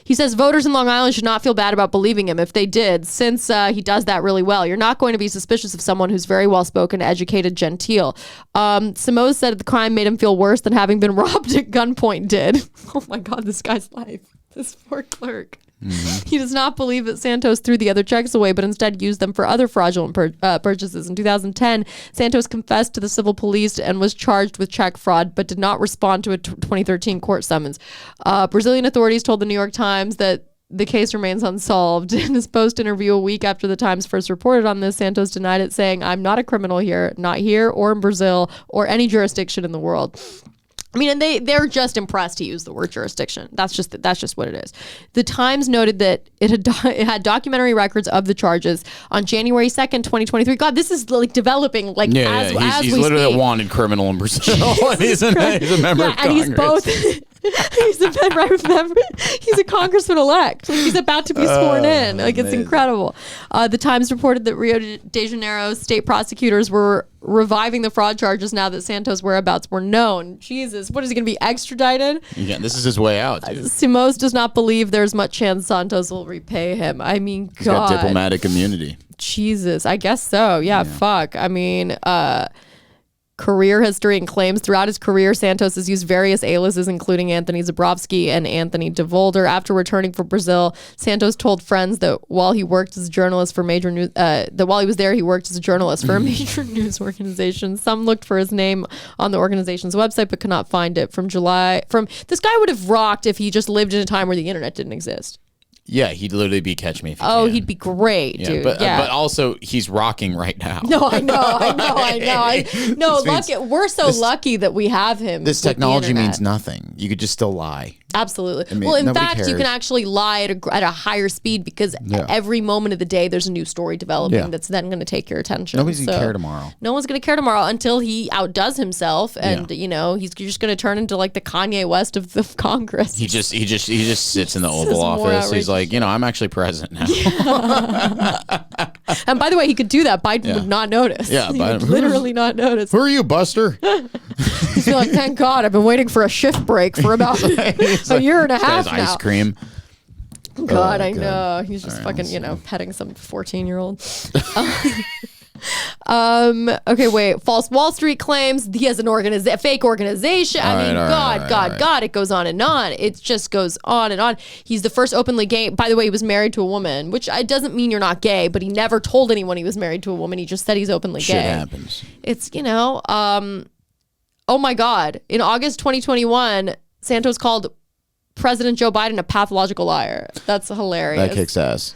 He says voters in Long Island should not feel bad about believing him if they did, since he does that really well. You're not going to be suspicious of someone who's very well spoken, educated, genteel. Simões said the crime made him feel worse than having been robbed at gunpoint did. Oh my God, this guy's life. This poor clerk. He does not believe that Santos threw the other checks away, but instead used them for other fraudulent purchases. In 2010, Santos confessed to the civil police and was charged with check fraud, but did not respond to a 2013 court summons. Brazilian authorities told the New York Times that the case remains unsolved. In his post-interview a week after the Times first reported on this, Santos denied it, saying, "I'm not a criminal here, not here or in Brazil or any jurisdiction in the world." I mean, and they're just impressed he used the word jurisdiction. That's just what it is. The Times noted that it had documentary records of the charges on January 2nd, 2023. God, this is like developing as he's we literally speak. a wanted criminal in Brazil. he's a member of Congress. And he's both. He's a congressman elect. Like, he's about to be sworn in. Like, it's incredible. The Times reported that Rio de Janeiro state prosecutors were reviving the fraud charges now that Santos' whereabouts were known. Jesus, what is he going to be extradited? Yeah, this is his way out, dude. Simos does not believe there's much chance Santos will repay him. I mean, He's got diplomatic immunity. Jesus, I guess so. Yeah, fuck. I mean, career history and claims. Throughout his career, Santos has used various aliases, including Anthony Zabrowski and Anthony DeVolder. After returning from Brazil, Santos told friends that while he worked as a journalist for major news, while he was there, he worked as a journalist for a major news organization. Some looked for his name on the organization's website, but could not find it. This guy would have rocked if he just lived in a time where the internet didn't exist. Yeah, he'd literally be Catch Me If You Can. He'd be great, dude. But also, he's rocking right now. No, I know. We're so lucky that we have him. This technology means nothing. You could just still lie. Absolutely. I mean, well, in nobody fact, cares. you can actually lie at a higher speed because every moment of the day there's a new story developing that's then going to take your attention. Nobody's going to care tomorrow. No one's going to care tomorrow until he outdoes himself, and he's just going to turn into like the Kanye West of the Congress. He just sits in the Oval Office. He's like, I'm actually president now. And by the way, he could do that. Biden would not notice. Yeah, he would literally not notice. Who are you, Buster? He's like, thank God, I've been waiting for a shift break for about a year and a half now. Ice cream. God, I know. He's just petting some 14-year-old. Okay, wait. False Wall Street claims he has a fake organization. God, it goes on and on. It just goes on and on. He's the first openly gay. By the way, he was married to a woman, which doesn't mean you're not gay, but he never told anyone he was married to a woman. He just said he's openly gay. Shit happens. It's, oh my God. In August 2021, Santos called President Joe Biden a pathological liar. That's hilarious. That kicks ass.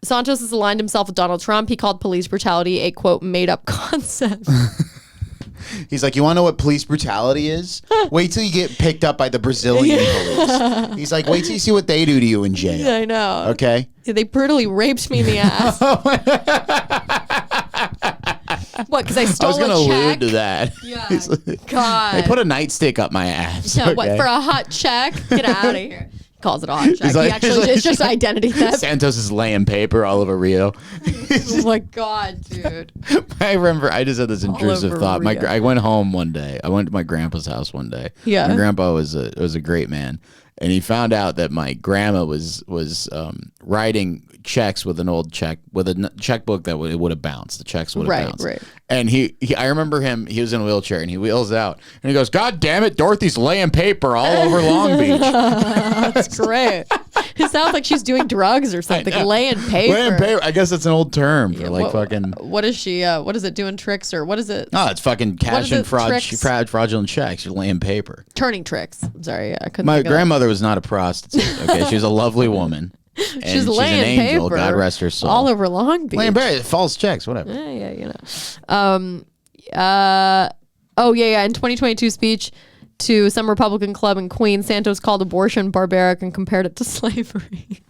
Santos has aligned himself with Donald Trump. He called police brutality a, quote, made-up concept. He's like, you want to know what police brutality is? Wait till you get picked up by the Brazilian police. He's like, wait till you see what they do to you in jail. Yeah, I know. Okay? Yeah, they brutally raped me in the ass. What, because I stole a check? I was going to allude to that. Yeah, like, God. They put a nightstick up my ass. Yeah, what, for a hot check? Get out of here. Calls it a hot check. It's just identity theft. Santos is laying paper all over Rio. Oh my God, dude. I remember, I just had this intrusive thought. I went home one day. I went to my grandpa's house one day. Yeah. My grandpa was a great man. And he found out that my grandma was writing checks with an old check, with a checkbook that would have bounced. The checks would have bounced. Right. And I remember him, he was in a wheelchair and he wheels out and he goes, God damn it, Dorothy's laying paper all over Long Beach. That's great. It sounds like she's doing drugs or something. Laying paper. Laying paper. I guess that's an old term for fucking. What is she? What is it? Doing tricks or what is it? No, it's fucking cash and fraudulent checks. You're laying paper. Turning tricks. I'm sorry. I couldn't. My grandmother was not a prostitute. Okay, she was a lovely woman. She's laying an angel, paper. God rest her soul. All over Long Beach. Laying paper, false checks, whatever. Yeah, In 2022 speech to some Republican club in Queens, Santos called abortion barbaric and compared it to slavery.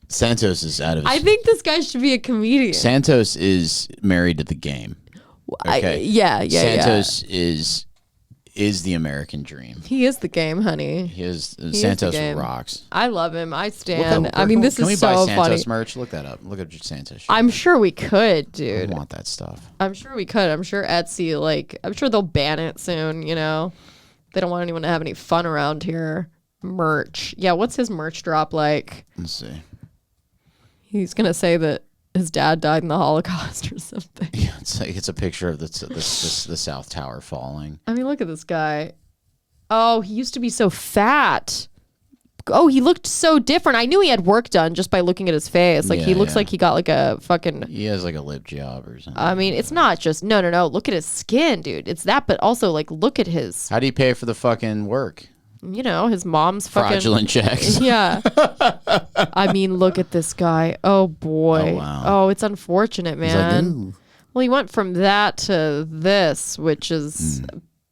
Santos is out of his... I think this guy should be a comedian. Santos is married to the game. Okay. Santos is the American dream. He is the game, honey. Santos rocks. I love him. I stand. This is so funny. Can we buy Santos merch? Look that up. Look at Santos. I'm sure we could, dude. I want that stuff. I'm sure we could. I'm sure Etsy, I'm sure they'll ban it soon, They don't want anyone to have any fun around here. Merch. Yeah, what's his merch drop like? Let's see. He's going to say that his dad died in the Holocaust or something. Yeah, it's a picture of the South Tower falling. I mean, look at this guy. Oh, he used to be so fat. Oh, he looked so different. I knew he had work done just by looking at his face. Like, he looks like he got like a fucking... He has like a lip job or something. I mean, it's not just... No. Look at his skin, dude. It's that, but also, like, look at his... How do you pay for the fucking work? You know, his mom's fucking... Fraudulent checks. Yeah. I mean, look at this guy. Oh, boy. Oh, wow. Oh, it's unfortunate, man. He's like, ooh. Well, he went from that to this, which is...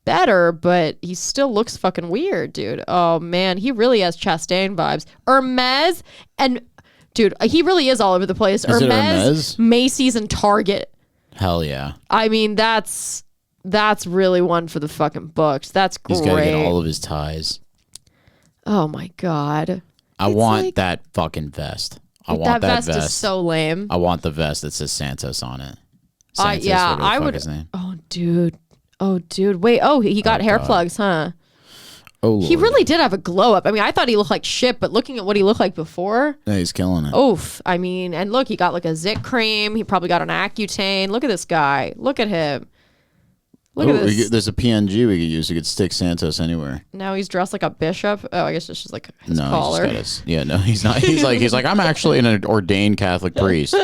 better, but he still looks fucking weird, dude. Oh man, he really has Chastain vibes. Hermes and dude, he really is all over the place. Is it Hermes? Macy's, and Target. Hell yeah. I mean, that's really one for the fucking books. That's great. He's got to get all of his ties. Oh my god. I want that fucking vest. I want that vest. Is so lame. I want the vest that says Santos on it. Santos, yeah, I would. His name. Oh dude. Wait. Oh, he got hair plugs, huh? Oh, Lord. He really did have a glow up. I mean, I thought he looked like shit, but looking at what he looked like before, yeah, he's killing it. Oof. I mean, and look, he got like a Zit cream. He probably got an Accutane. Look at this guy. Look at him. Look at this. There's a PNG we could use. We could stick Santos anyway. Now he's dressed like a bishop. Oh, I guess it's just like his collar. No, he's not. He's like, I'm actually an ordained Catholic priest.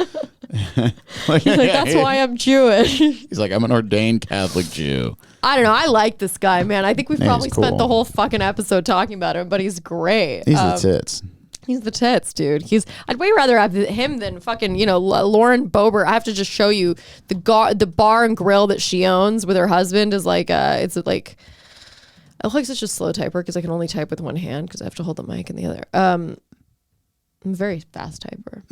He's like, that's why I'm Jewish. He's like, I'm an ordained Catholic Jew. I don't know. I like this guy, man. I think we've probably cool. spent the whole fucking episode talking about him, but he's great. He's the tits. He's the tits, dude. I'd way rather have him than fucking, Lauren Boebert. I have to just show you the bar and grill that she owns with her husband is like, it's like, I look like such a slow typer because I can only type with one hand because I have to hold the mic in the other. I'm a very fast typer.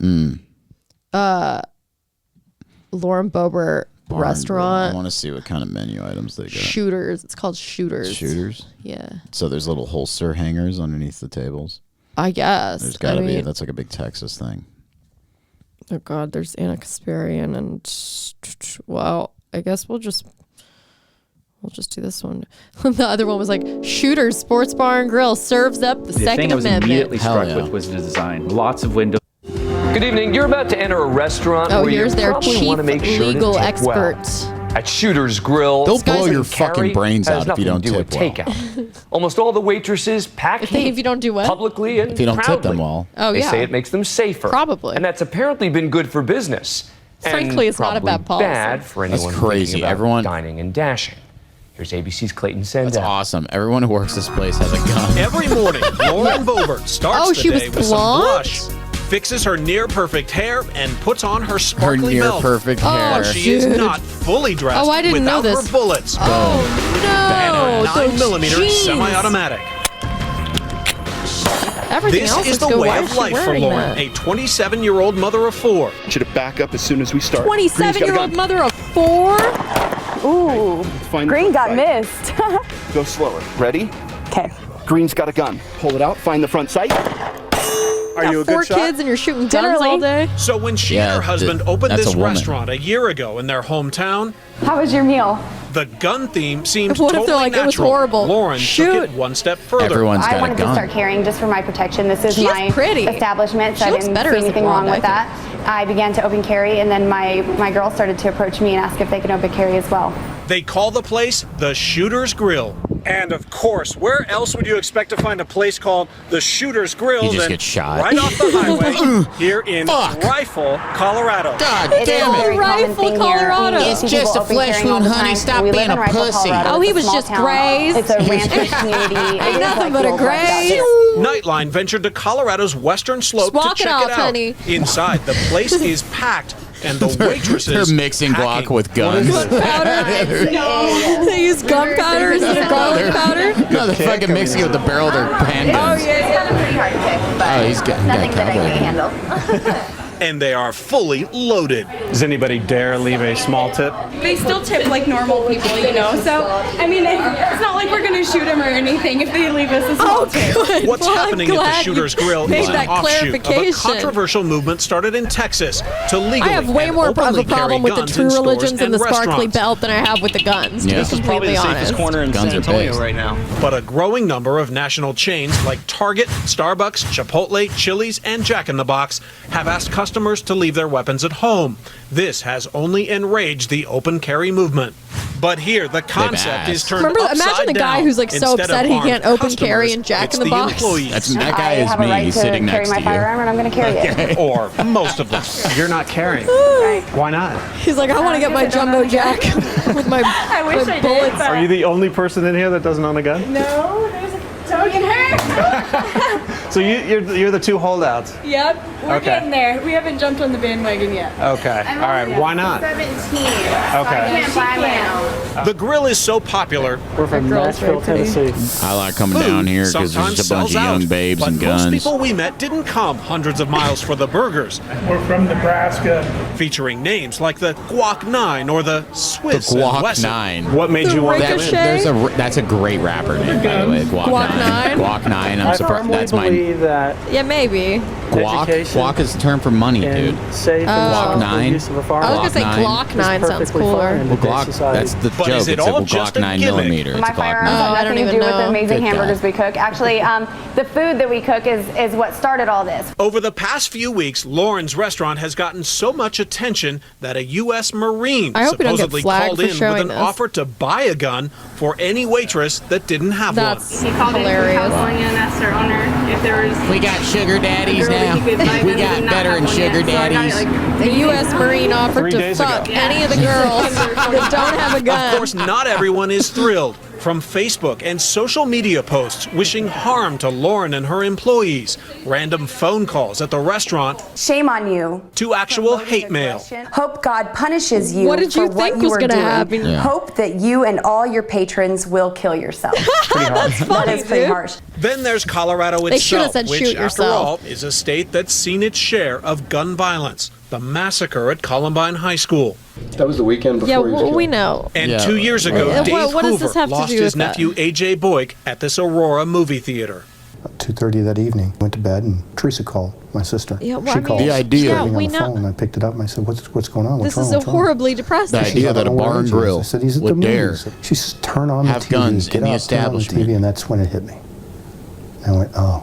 Lauren Boebert restaurant. I want to see what kind of menu items they got. Shooters. It's called Shooters. Shooters? Yeah. So there's little holster hangers underneath the tables. I guess. There's got to be. That's like a big Texas thing. Oh, God. There's Anna Kasparian and, well, I guess we'll just do this one. The other one was like, Shooters Sports Bar and Grill serves up the Second thing I was Amendment. immediately struck with was the design. Lots of windows. Good evening. You're about to enter a restaurant where here's you their probably chief want to make sure legal to tip expert. well. At Shooter's Grill, they'll blow your fucking brains out if you don't tip well. Takeout. Almost all the waitresses pack heat if you don't do what? publicly and if you don't proudly. tip them well. Oh, they yeah. say it makes them safer. Probably. And that's apparently been good for business. Frankly, and it's not a bad probably policy. bad for anyone That's crazy. thinking about Everyone dining and dashing. Here's ABC's Clayton Sandell. That's awesome. Everyone who works this place has a gun. Every morning, Lauren Boebert starts the day with some blush, fixes her near-perfect hair, and puts on her sparkly belt. Near-perfect hair. But she is not fully dressed I didn't know without this. her bullets. Oh, no. And a 9mm semi-automatic. Everything This else is the good. way Why of is she life for wearing Lauren, that? a 27-year-old mother of four. Should have back up as soon as we start. 27-year-old mother of four? Ooh, Green got missed. Go slower. Ready? Okay. Green's got a gun. Pull it out. Find the front sight. Are you a Four good shot? kids and you're shooting guns all day? So when she and her husband opened that's this a woman. restaurant a year ago in their hometown, How was your meal? the gun theme seemed What if totally they're like, natural. it was horrible? Lauren Shoot. took it one step further. Everyone's I got a wanted to gun. start carrying just for my protection. This is She is my pretty. establishment, so She I looks didn't better see as a anything wrong blonde, with I that. I began to open carry, and then my girls started to approach me and ask if they could open carry as well. They call the place the Shooter's Grill. And of course, where else would you expect to find a place called the Shooter's Grill He just than gets shot. right off the highway here in Rifle, Colorado? God It is damn a it. very common Rifle, thing Colorado. here. We It's see just people a open flesh carrying all wound, the honey. time. Stop We live being in a Rifle, pussy. Colorado. Oh, he It's a was small just town. grazed. It's a rancher's community. Ain't nothing but a graze. Nightline ventured to Colorado's western slope Just walk to it check out, it out. honey. Inside, the place is packed, and the waitresses They're mixing guac with guns. Powder? No. They use gunpowder instead of garlic powder? No, they're fucking mixing it with the barrel of their handguns. It's pretty hard to pick, but Oh, he's got nothing that I cowboy. can't handle. and they are fully loaded. Does anybody dare leave a small tip? They still tip like normal people, you know. So, I mean, it's not like we're going to shoot them or anything if they leave us a small tip. Good. What's Well, I'm happening at the glad Shooter's you Grill made is an that offshoot of a clarification. controversial movement started in Texas to legally I have way and more of openly a problem carry with the guns true in stores religions and the sparkly restaurants. belt than I have with the guns, to Yeah. be This is probably completely the honest. safest corner in Guns San are Antonio based. right now. But a growing number of national chains like Target, Starbucks, Chipotle, Chili's, and Jack in the Box have asked customers to leave their weapons at home. This has only enraged the open carry movement. But here, the concept is turned Remember, upside imagine the guy down. who's like so Instead upset of he can't armed open, carry, customers, and Jack it's in the box. employees. That guy I is have a me. right He's to sitting carry next my to you. firearm, and I'm going to carry it. Or most of them. You're not carrying. Why not? He's like, I want to get my jumbo Jack with my, I wish I did, bullets. but- Are you the only person in here that doesn't own a gun? No, there's a dog in her. So you're the two holdouts. Yep, we're Okay. getting there. We haven't jumped on the bandwagon yet. Okay. All right. Why not? 17. Okay. The grill is so popular. We're from Nashville, Tennessee. I like coming down here because Sometimes there's a bunch of sells young out, babes but and most guns. people we met didn't come hundreds of miles for the burgers. We're from Nebraska. Featuring names like the Guac 9 or the Swiss The and Guac Wesson. 9. What made you want to Ricochet? That's a great rapper name, by the way. Guac, Guac 9. 9? Guac 9. I'm I surprised. firmly That's my believe that Yeah, maybe. guac. education Guac is a term for money, dude. and safe and Guac lawful 9. use of a I was firearm gonna say Glock Glock 9 is sounds perfectly cooler. fine in Well, today's Glock. society. That's the But joke. is it It's a all Glock just a 9 gimmick? millimeter. It's My a Glock firearms 9. have I don't nothing to even do with know. the amazing Good hamburgers guy. we cook. Actually, the food that we cook is what started all this. Over the past few weeks, Lauren's restaurant has gotten so much attention that a U.S. Marine I hope we don't get supposedly flagged called for in with showing an this. offer to buy a gun for any waitress that didn't have That's He called hilarious. in from California and asked our owner if there was. We got sugar daddies a girl that now. he could buy We guns got and not better have and one sugar yet. So I got, daddies. like, The U.S. Marine offered 3 to days fuck ago. any of the girls that don't have a gun. Of course, not everyone is thrilled. From Facebook and social media posts wishing harm to Lauren and her employees, random phone calls at the restaurant, Shame on you. to actual hate mail. Hope God punishes you What did you for think what you was are gonna doing. happen? Yeah. Hope that you and all your patrons will kill yourself. That's funny, That is pretty dude. harsh. Then there's Colorado They should have itself, said which, shoot after yourself. all, is a state that's seen its share of gun violence. The massacre at Columbine High School. That was the weekend before Yeah, he was well, killed. we know. And Yeah. 2 years ago, What- Dave what does Hoover this have to lost do his with that? nephew A.J. Boyk at this Aurora movie theater. 2:30 that evening, went to bed, and Teresa called, my sister. Yeah, well, she I mean, called. The idea- yeah, on we the know. phone. I picked it up and I said, "What's going on? What's This wrong? is What's wrong?" horribly depressing. The idea I that don't a know what barn age it is. grill I said, "He's at would the dare movies." She says, "Turn on have the TV. guns Get in the out, turn on the establishment. TV," and that's when it hit me. And I went, "Oh,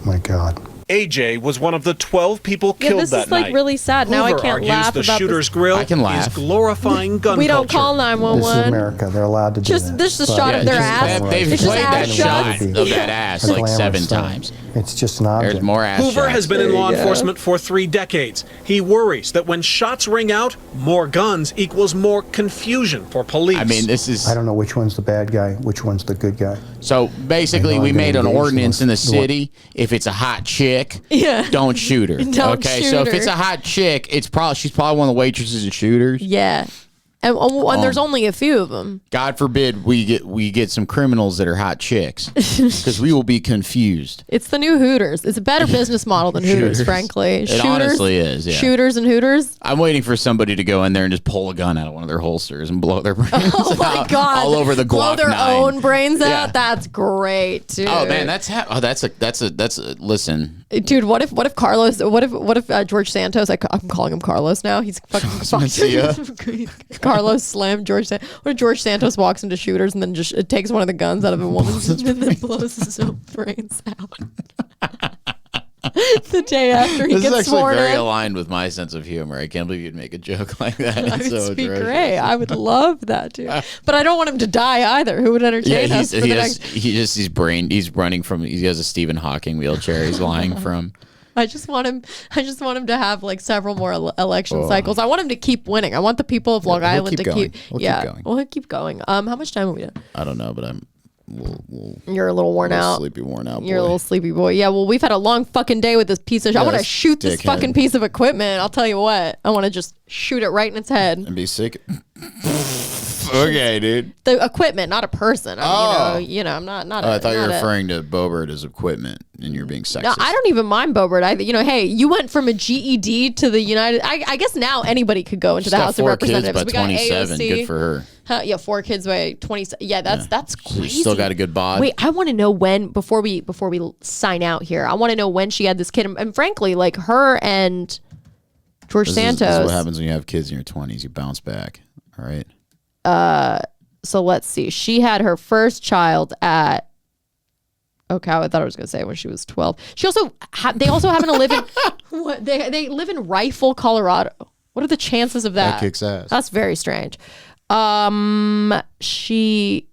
my God." A.J. was one of the 12 people Yeah, killed this that is like night. really sad. Now I Hoover can't argues laugh the about shooter's this. grill I can laugh. is glorifying gun We don't culture. call This is 911. America. They're allowed to do Just this. this is a But shot of their it's ass. just They've It's just played ass that shots. shot of that ass a like 7 glamorous thing. times. It's just an object. There's more ass Hoover shots. has been in law enforcement for 3 decades. He worries that when shots ring out, more guns equals more confusion for police. I mean, this is... I don't know which one's the bad guy, which one's the good guy. So basically, I know we I'm made an gonna engage ordinance in the the one- city. If it's a hot chick, Yeah. don't shoot her. Don't okay, shoot so if her. it's a hot chick, she's probably one of the waitresses and shooters. Yeah. And there's only a few of them. God forbid we get some criminals that are hot chicks, because we will be confused. It's the new Hooters. It's a better business model than Hooters, Shooters. frankly. It honestly is, yeah. Shooters and Hooters. I'm waiting for somebody to go in there and just pull a gun out of one of their holsters and blow their brains Oh my out God! all over the Blow Glock their 9. own brains out. Yeah. That's great, dude. Oh man, that's listen. Dude, what if Carlos? What if George Santos? I'm calling him Carlos now. He's fucking Carlos slammed George. What if George Santos walks into Shooters and then just takes one of the guns out of a woman's and then blows his own brains out? The day after he This is gets actually sworn very in. aligned with my sense of humor. I can't believe you'd make a joke like that. That It's would so be atrocious. great. I would love that too. But I don't want him to die either. Who would entertain us? For the next... He's running from. He has a Stephen Hawking wheelchair. He's lying from. I just want him to have like several more election cycles. I want him to keep winning. I want the people of Long Island to keep. We'll keep going. We'll keep going. How much time have we done? I don't know, but You're a little worn out. Sleepy, worn out. You're a little sleepy boy. Yeah. Well, we've had a long fucking day with this piece of. I want to this shoot this dickhead. fucking piece of equipment. I'll tell you what. I want to just shoot it right in its head. And be sick. Okay, dude. The equipment, not a person. I mean, you know, I'm not. I thought you were not a- referring to Boebert as equipment, and you're being sexist. No, I don't even mind Boebert. Hey, you went from a GED to the United. I guess now anybody could go into She's the got House of 4 kids Representatives. by We got 27. AOC. Good for her. Yeah, 4 kids by 20. Yeah, that's crazy. She's still got a good bod. Wait, I want to know when before we sign out here. I want to know when she had this kid, and frankly, like her and George Santos. This is what happens when you have kids in your 20s. You bounce back. All right. So let's see. She had her first child at. Okay, I thought I was going to say when she was 12. She also they also happen to live in what they live in Rifle, Colorado. What are the chances of that? That kicks ass. That's very strange. She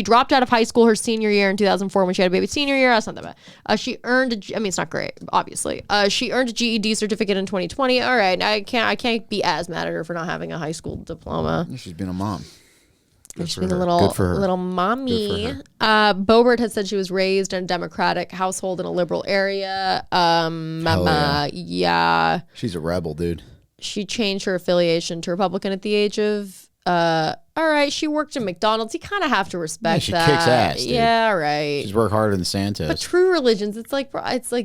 dropped out of high school her senior year in 2004 when she had a baby. Senior year, that's not that bad. She earned it's not great, obviously. She earned a GED certificate in 2020. All right, I can't be as mad at her for not having a high school diploma. She's been a mom. She's been a little mommy. Boebert had said she was raised in a Democratic household in a liberal area. Yeah. She's a rebel, dude. She changed her affiliation to Republican at the age of all right, she worked in McDonald's. You kind of have to respect she that. Kicks ass, dude. Yeah, right. She's worked harder than Santos. But true religions, it's like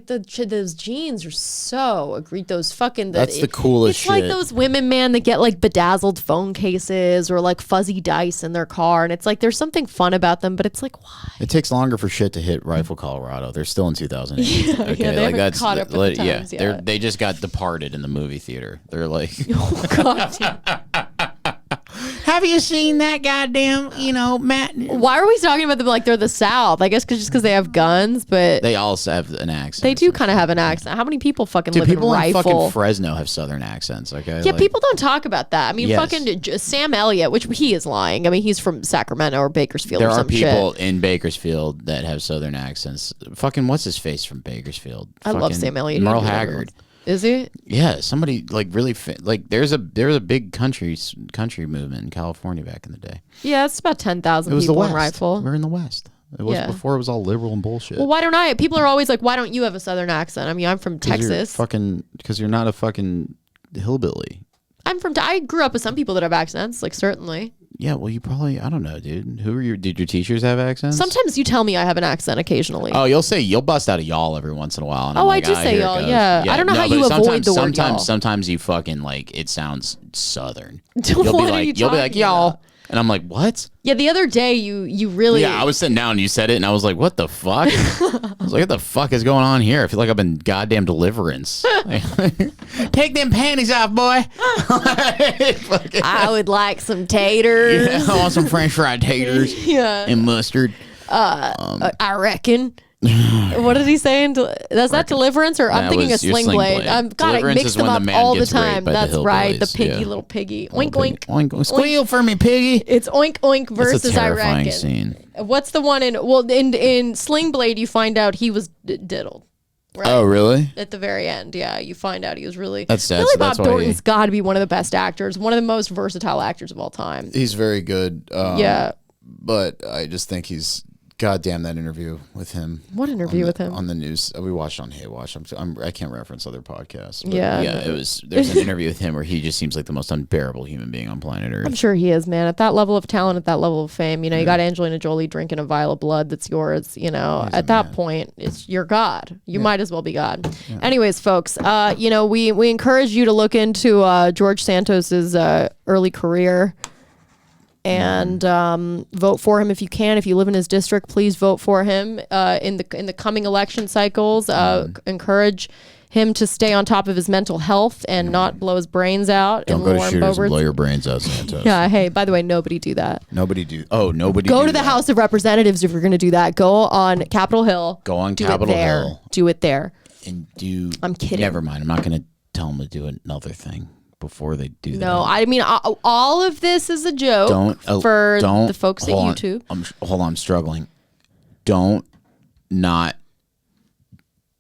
those genes are so agreed. Those fucking that's the coolest shit. It's like those women, man, that get like bedazzled phone cases or like fuzzy dice in their car, and it's like there's something fun about them, but it's like why? It takes longer for shit to hit Rifle, Colorado. They're still in 2008. Yeah, okay, they like haven't caught up with the times yet. They just got departed in the movie theater. They're like, oh god. Have you seen that goddamn, Matt? Why are we talking about them like they're the South? I guess just because they have guns, but they also have an accent. They do kind of have an accent. How many people fucking live people in Rifle? Fucking Fresno have Southern accents, okay? Yeah, people don't talk about that. I mean, Yes. fucking Sam Elliott, which he is lying. I mean, he's from Sacramento or Bakersfield or some shit. There are people in Bakersfield that have Southern accents. Fucking what's his face from Bakersfield? I love Sam Elliott. Merle Haggard. Is he? Yeah, somebody like really there's a big country movement in California back in the day. Yeah, it's about 10,000 It was people the West. in Rifle. We're in the West. It was before it was all liberal and bullshit. Well, why don't I? People are always like, why don't you have a Southern accent? I mean, I'm from Texas. Because you're not a fucking hillbilly. I grew up with some people that have accents, like certainly. Yeah, well, you probably, I don't know, dude. Did your teachers have accents? Sometimes you tell me I have an accent occasionally. Oh, you'll bust out a y'all every once in a while. And I do say y'all, yeah. I don't know how you avoid the word y'all. Sometimes you fucking it sounds Southern. You'll be like, y'all. And I'm like, what? Yeah, the other day you really... Yeah, I was sitting down and you said it and I was like, what the fuck? I was like, what the fuck is going on here? I feel like I've been goddamn Deliverance. Take them panties off, boy. I would like some taters. Yeah, I want some French fried taters. Yeah. And mustard. I reckon. What did he say? That's that Deliverance, or I'm thinking of Sling Blade. God, I mix them up all the time. That's right, the piggy, little piggy. Oink oink. Oink. Squeal for me, piggy. It's oink oink versus I reckon. Scene. What's the one in Sling Blade? You find out he was diddled. Right? Oh, really? At the very end, yeah, you find out he was really. That's sad. Billy Bob Thornton's got to be one of the best actors, one of the most versatile actors of all time. He's very good. Yeah, but I just think he's. Goddamn that interview with him. What interview with him? On the news. We watched on Haywatch. I can't reference other podcasts. Yeah. There's an interview with him where he just seems like the most unbearable human being on planet Earth. I'm sure he is, man. At that level of talent, at that level of fame, you got Angelina Jolie drinking a vial of blood that's yours, at that point, you're God. You might as well be God. Yeah. Anyways, folks, we encourage you to look into George Santos's early career. And vote for him if you can. If you live in his district, please vote for him in the coming election cycles. Encourage him to stay on top of his mental health and not blow his brains out. Don't go to shooters and blow your brains out, Santos. Yeah. Hey, by the way, nobody do that. Nobody. Go to the House of Representatives if you're going to do that. Go on Capitol Hill. Go on Capitol Hill. Do it there. And do. I'm kidding. Never mind. I'm not going to tell them to do another thing. Before they do that. No, I mean, all of this is a joke for the folks at YouTube. Hold on, I'm struggling. Don't not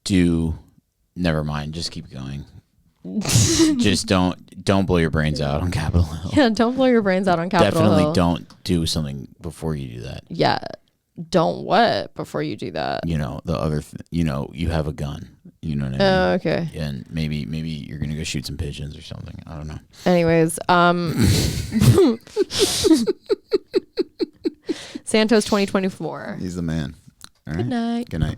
do. Never mind. Just keep going. Just don't blow your brains out on Capitol Hill. Yeah, don't blow your brains out on Capitol Hill. Definitely don't do something before you do that. Yeah, don't what before you do that. The other. You have a gun. You know what I mean? Oh, okay. And maybe you're gonna go shoot some pigeons or something. I don't know. Anyways, Santos 2024. He's the man. All right. Good night. Good night.